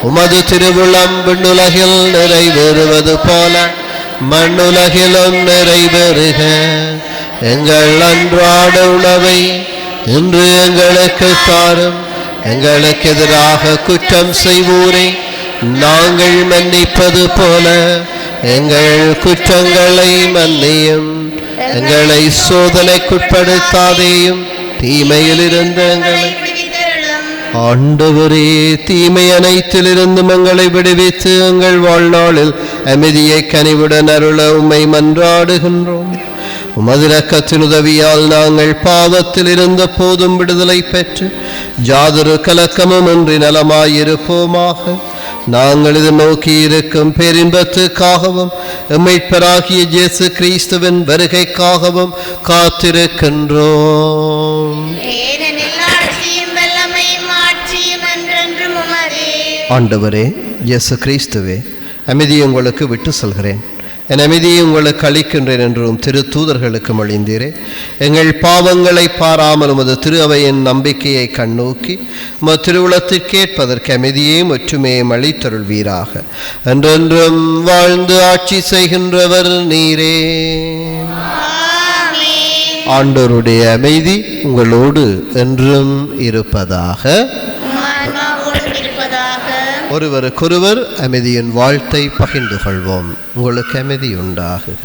B: உமது திருவுளம் விண்ணுலகில் நிறைவேறுவது போல மண்ணுலகிலும் நிறைவேறுக. எங்கள் அன்றாட உணவை இன்று எங்களுக்கு தாரும், எங்களுக்கு எதிராக குற்றம் செய்வோரை நாங்கள் மன்னிப்பது போல எங்கள் குற்றங்களை மன்னியும், எங்களை சோதனைக்குட்படுத்தாதேயும், தீமையிலிருந்து எங்களை ஆண்டவரே, தீமை அனைத்திலிருந்தும் எங்களை விடுவித்து எங்கள் வாழ்நாளில் அமைதியை கனிவுடன் அருள உம்மை மன்றாடுகின்றோம். உமது இரக்கத்தின் உதவியால் நாங்கள் பாவத்தில் இருந்த போதும் விடுதலை பெற்று ஜாதொரு கலக்கமும் இன்றி நலமாயிருப்போமாக. நாங்கள் இது நோக்கி இருக்கும் பேரின்பத்துக்காகவும் மீட்பராகிய இயேசு கிறிஸ்துவின் வருகைக்காகவும் காத்திருக்கின்றோம். ஆண்டவரே இயேசு கிறிஸ்துவே, அமைதியை உங்களுக்கு விட்டு சொல்கிறேன், என் அமைதியை உங்களுக்கு அளிக்கின்றேன் என்றும் திரு தூதர்களுக்கு மொழிந்தீரே. எங்கள் பாவங்களை பாராமல் உமது திரு அவையின் நம்பிக்கையை கண்ணோக்கி உமது திருவுளத்திற்கேற்பதற்கு அமைதியையும் ஒற்றுமையையும் அளித்தருள்வீராக. என்றென்றும் வாழ்ந்து ஆட்சி செய்கின்றவர் நீரே. ஆண்டவருடைய அமைதி உங்களோடு என்றும் இருப்பதாக. ஒருவருக்கொருவர் அமைதியின் வாழ்த்தை பகிர்ந்து கொள்வோம். உங்களுக்கு அமைதி உண்டாகுக.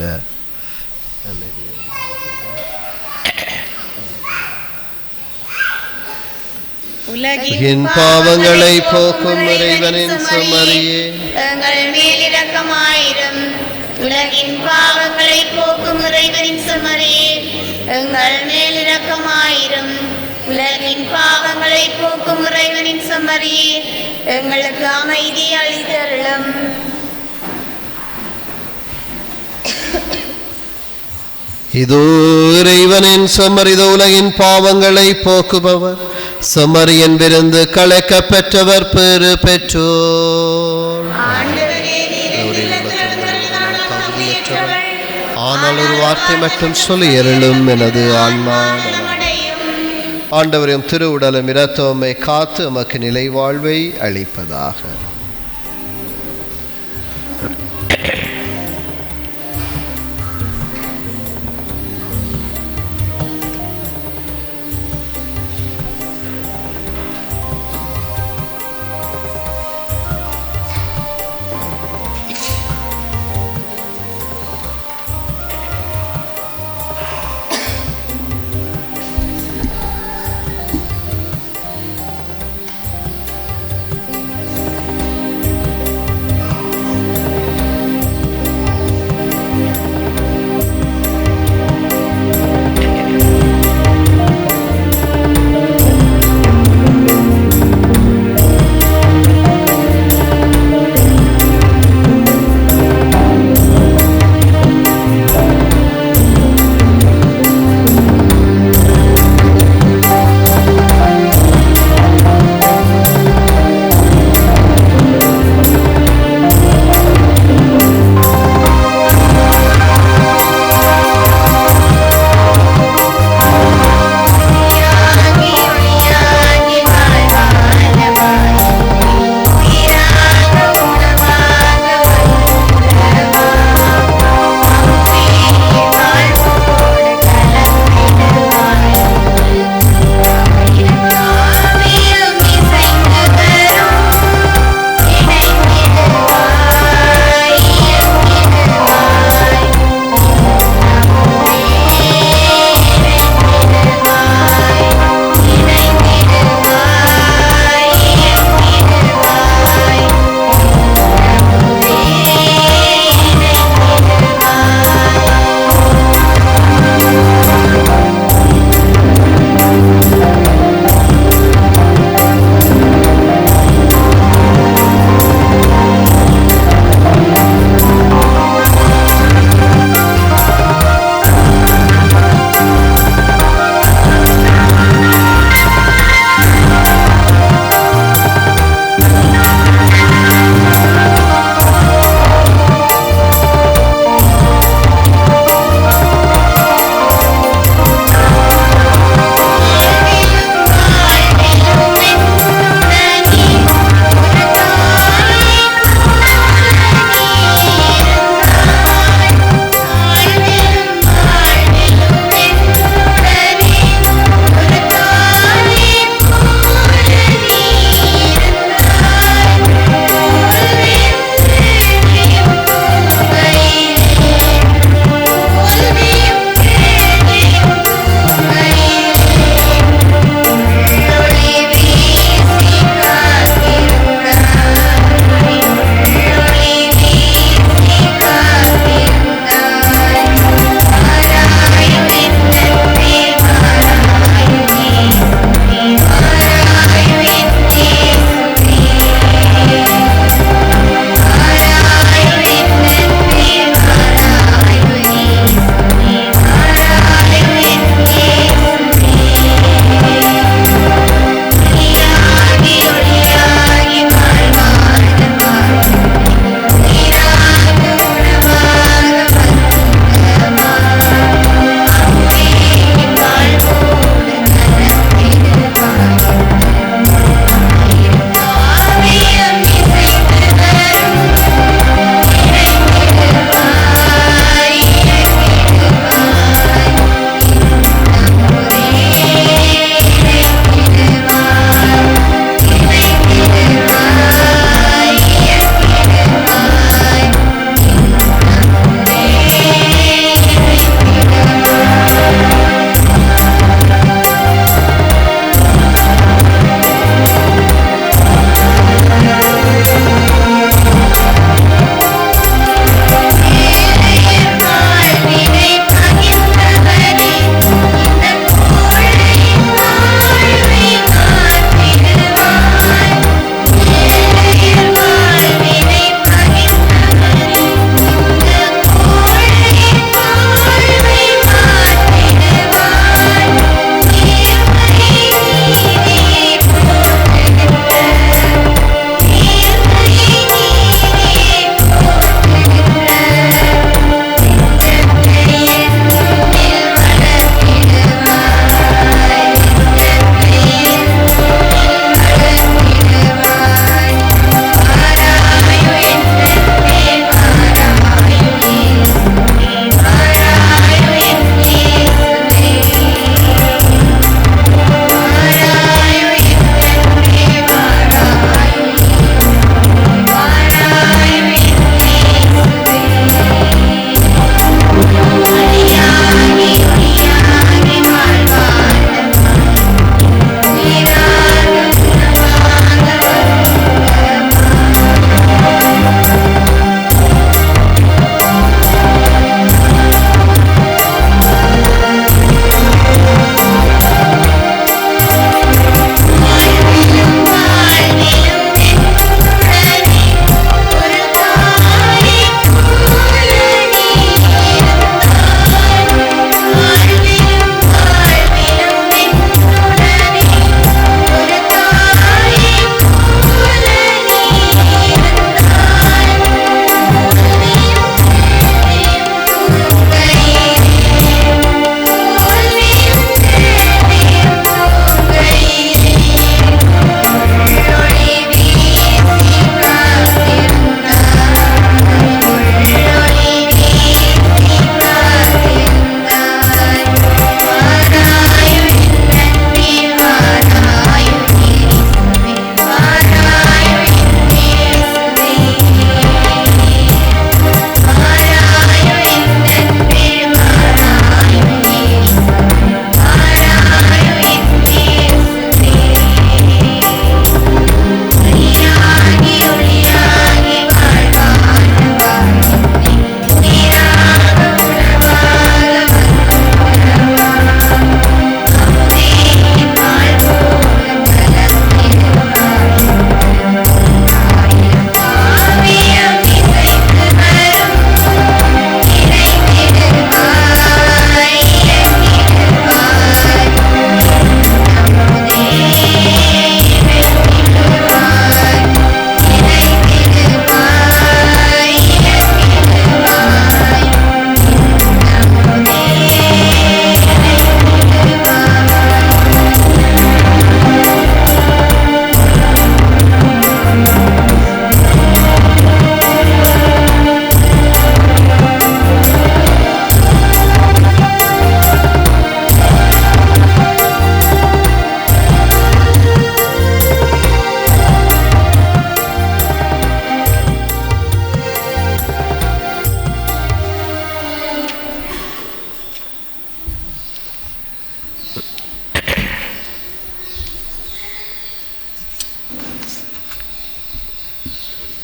B: உலகின் பாவங்களை போக்கும் இறைவனின் செம்மறியே,
C: எங்கள் மேல் இரக்கமாயிரும். உலகின் பாவங்களை போக்கும் இறைவனின் செம்மறியே, எங்கள் மேல் இரக்கமாயிரும். உலகின் பாவங்களை போக்கும் இறைவனின் செம்மறியே, எங்களுக்கு அமைதி அளித்தருளும்.
B: இதோ இறைவனின் செம்மறிதோ உலகின் பாவங்களை போக்குபவர், செம்மறியின் விருந்து கலைக்க பெற்றவர் பேறு பெற்றோர். ஆனால் ஒரு வார்த்தை மட்டும் சொல்லி எருளும் எனது ஆன்மா. ஆண்டவரையும் திருவுடலும் இரத்தமை காத்து நமக்கு நிலை வாழ்வை அளிப்பதாக.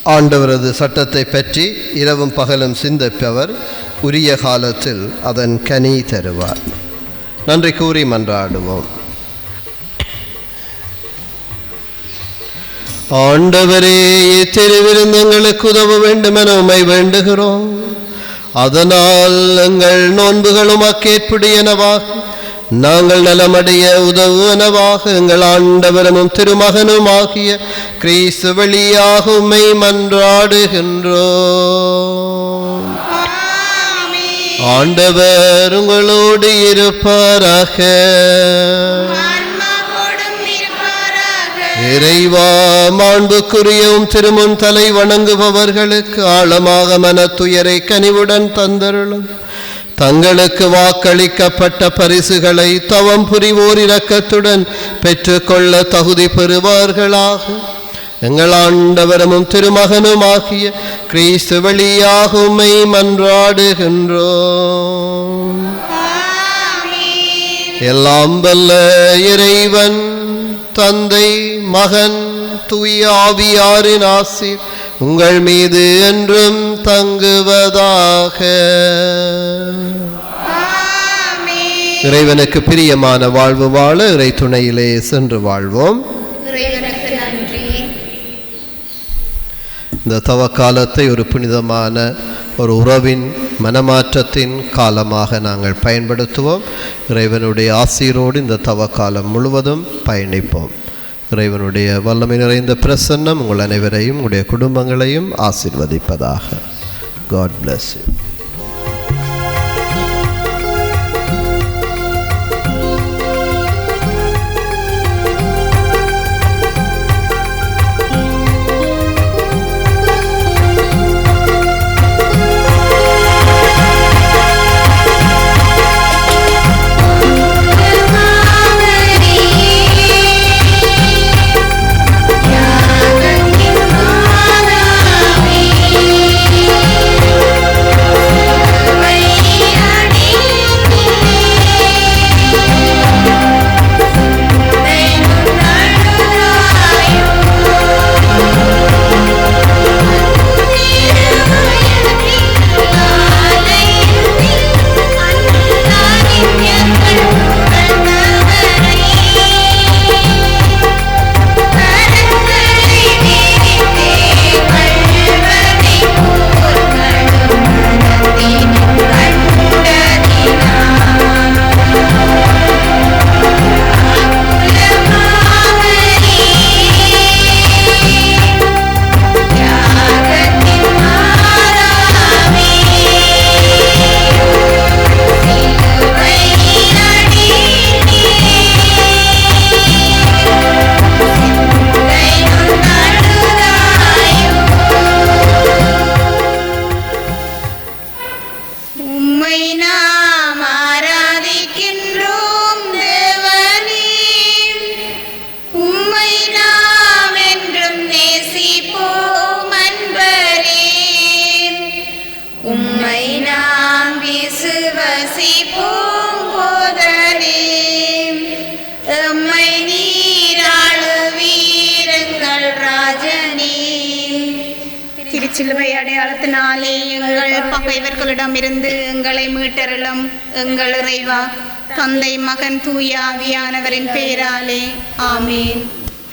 B: ஆண்டவரது சட்டத்தை பற்றி இரவும் பகலும் சிந்திப்பவர் உரிய காலத்தில் அதன் கனி தருவார். நன்றி கூறி மன்றாடுவோம். ஆண்டவரே, திருவிருந்தங்களுக்கு உதவ வேண்டுமென உம்மை வேண்டுகிறோம். அதனால் எங்கள் நோன்புகளும் அக்கேற்புடையனவாக நாங்கள் நலமடைய உதவுவனவாக எங்கள் ஆண்டவரும் திருமகனும் ஆகிய கிறிஸ்து வழியாக உம்மை மன்றாடுகின்றோம். ஆண்டவர் உங்களோடு இருப்பாராக. இறைவா, மாண்புக்குரியவும் திருமுன் தலை வணங்குபவர்களுக்கு ஆழமாக மனத்துயரை கனிவுடன் தந்தருளும். தங்களுக்கு வாக்களிக்கப்பட்ட பரிசுகளை தவம் புரிவோர் இரக்கத்துடன் பெற்றுக்கொள்ள தகுதி பெறுவார்களாக. எங்கள் ஆண்டவரும் திருமகனும் ஆகிய கிறிஸ்து வழியாக உம்மை மன்றாடுகின்றோம். எல்லாம் வல்ல இறைவன் தந்தை, மகன், தூய ஆவியாரின் ஆசீர் உங்கள் மீது என்றும் தங்குவதாக. இறைவனுக்கு பிரியமான வாழ்வு வாழ இறை துணையிலே சென்று வாழ்வோம். இந்த தவக்காலத்தை ஒரு புனிதமான ஒரு உறவின் மனமாற்றத்தின் காலமாக நாங்கள் பயன்படுத்துவோம். இறைவனுடைய ஆசீரோடு இந்த தவக்காலம் முழுவதும் பயணிப்போம். இறைவனுடைய வல்லமை நிறைந்த பிரசன்னம் உங்கள் அனைவரையும் உங்களுடைய குடும்பங்களையும் ஆசீர்வதிப்பதாக. God bless you.
C: சிலுவை அடையாளத்தினாலே எங்கள் பகைவர்களிடமிருந்து எங்களை மீட்டருளும். எங்கள் இறைவா, தந்தை, மகன், தூய ஆவியானவரின் பெயராலே ஆமென்.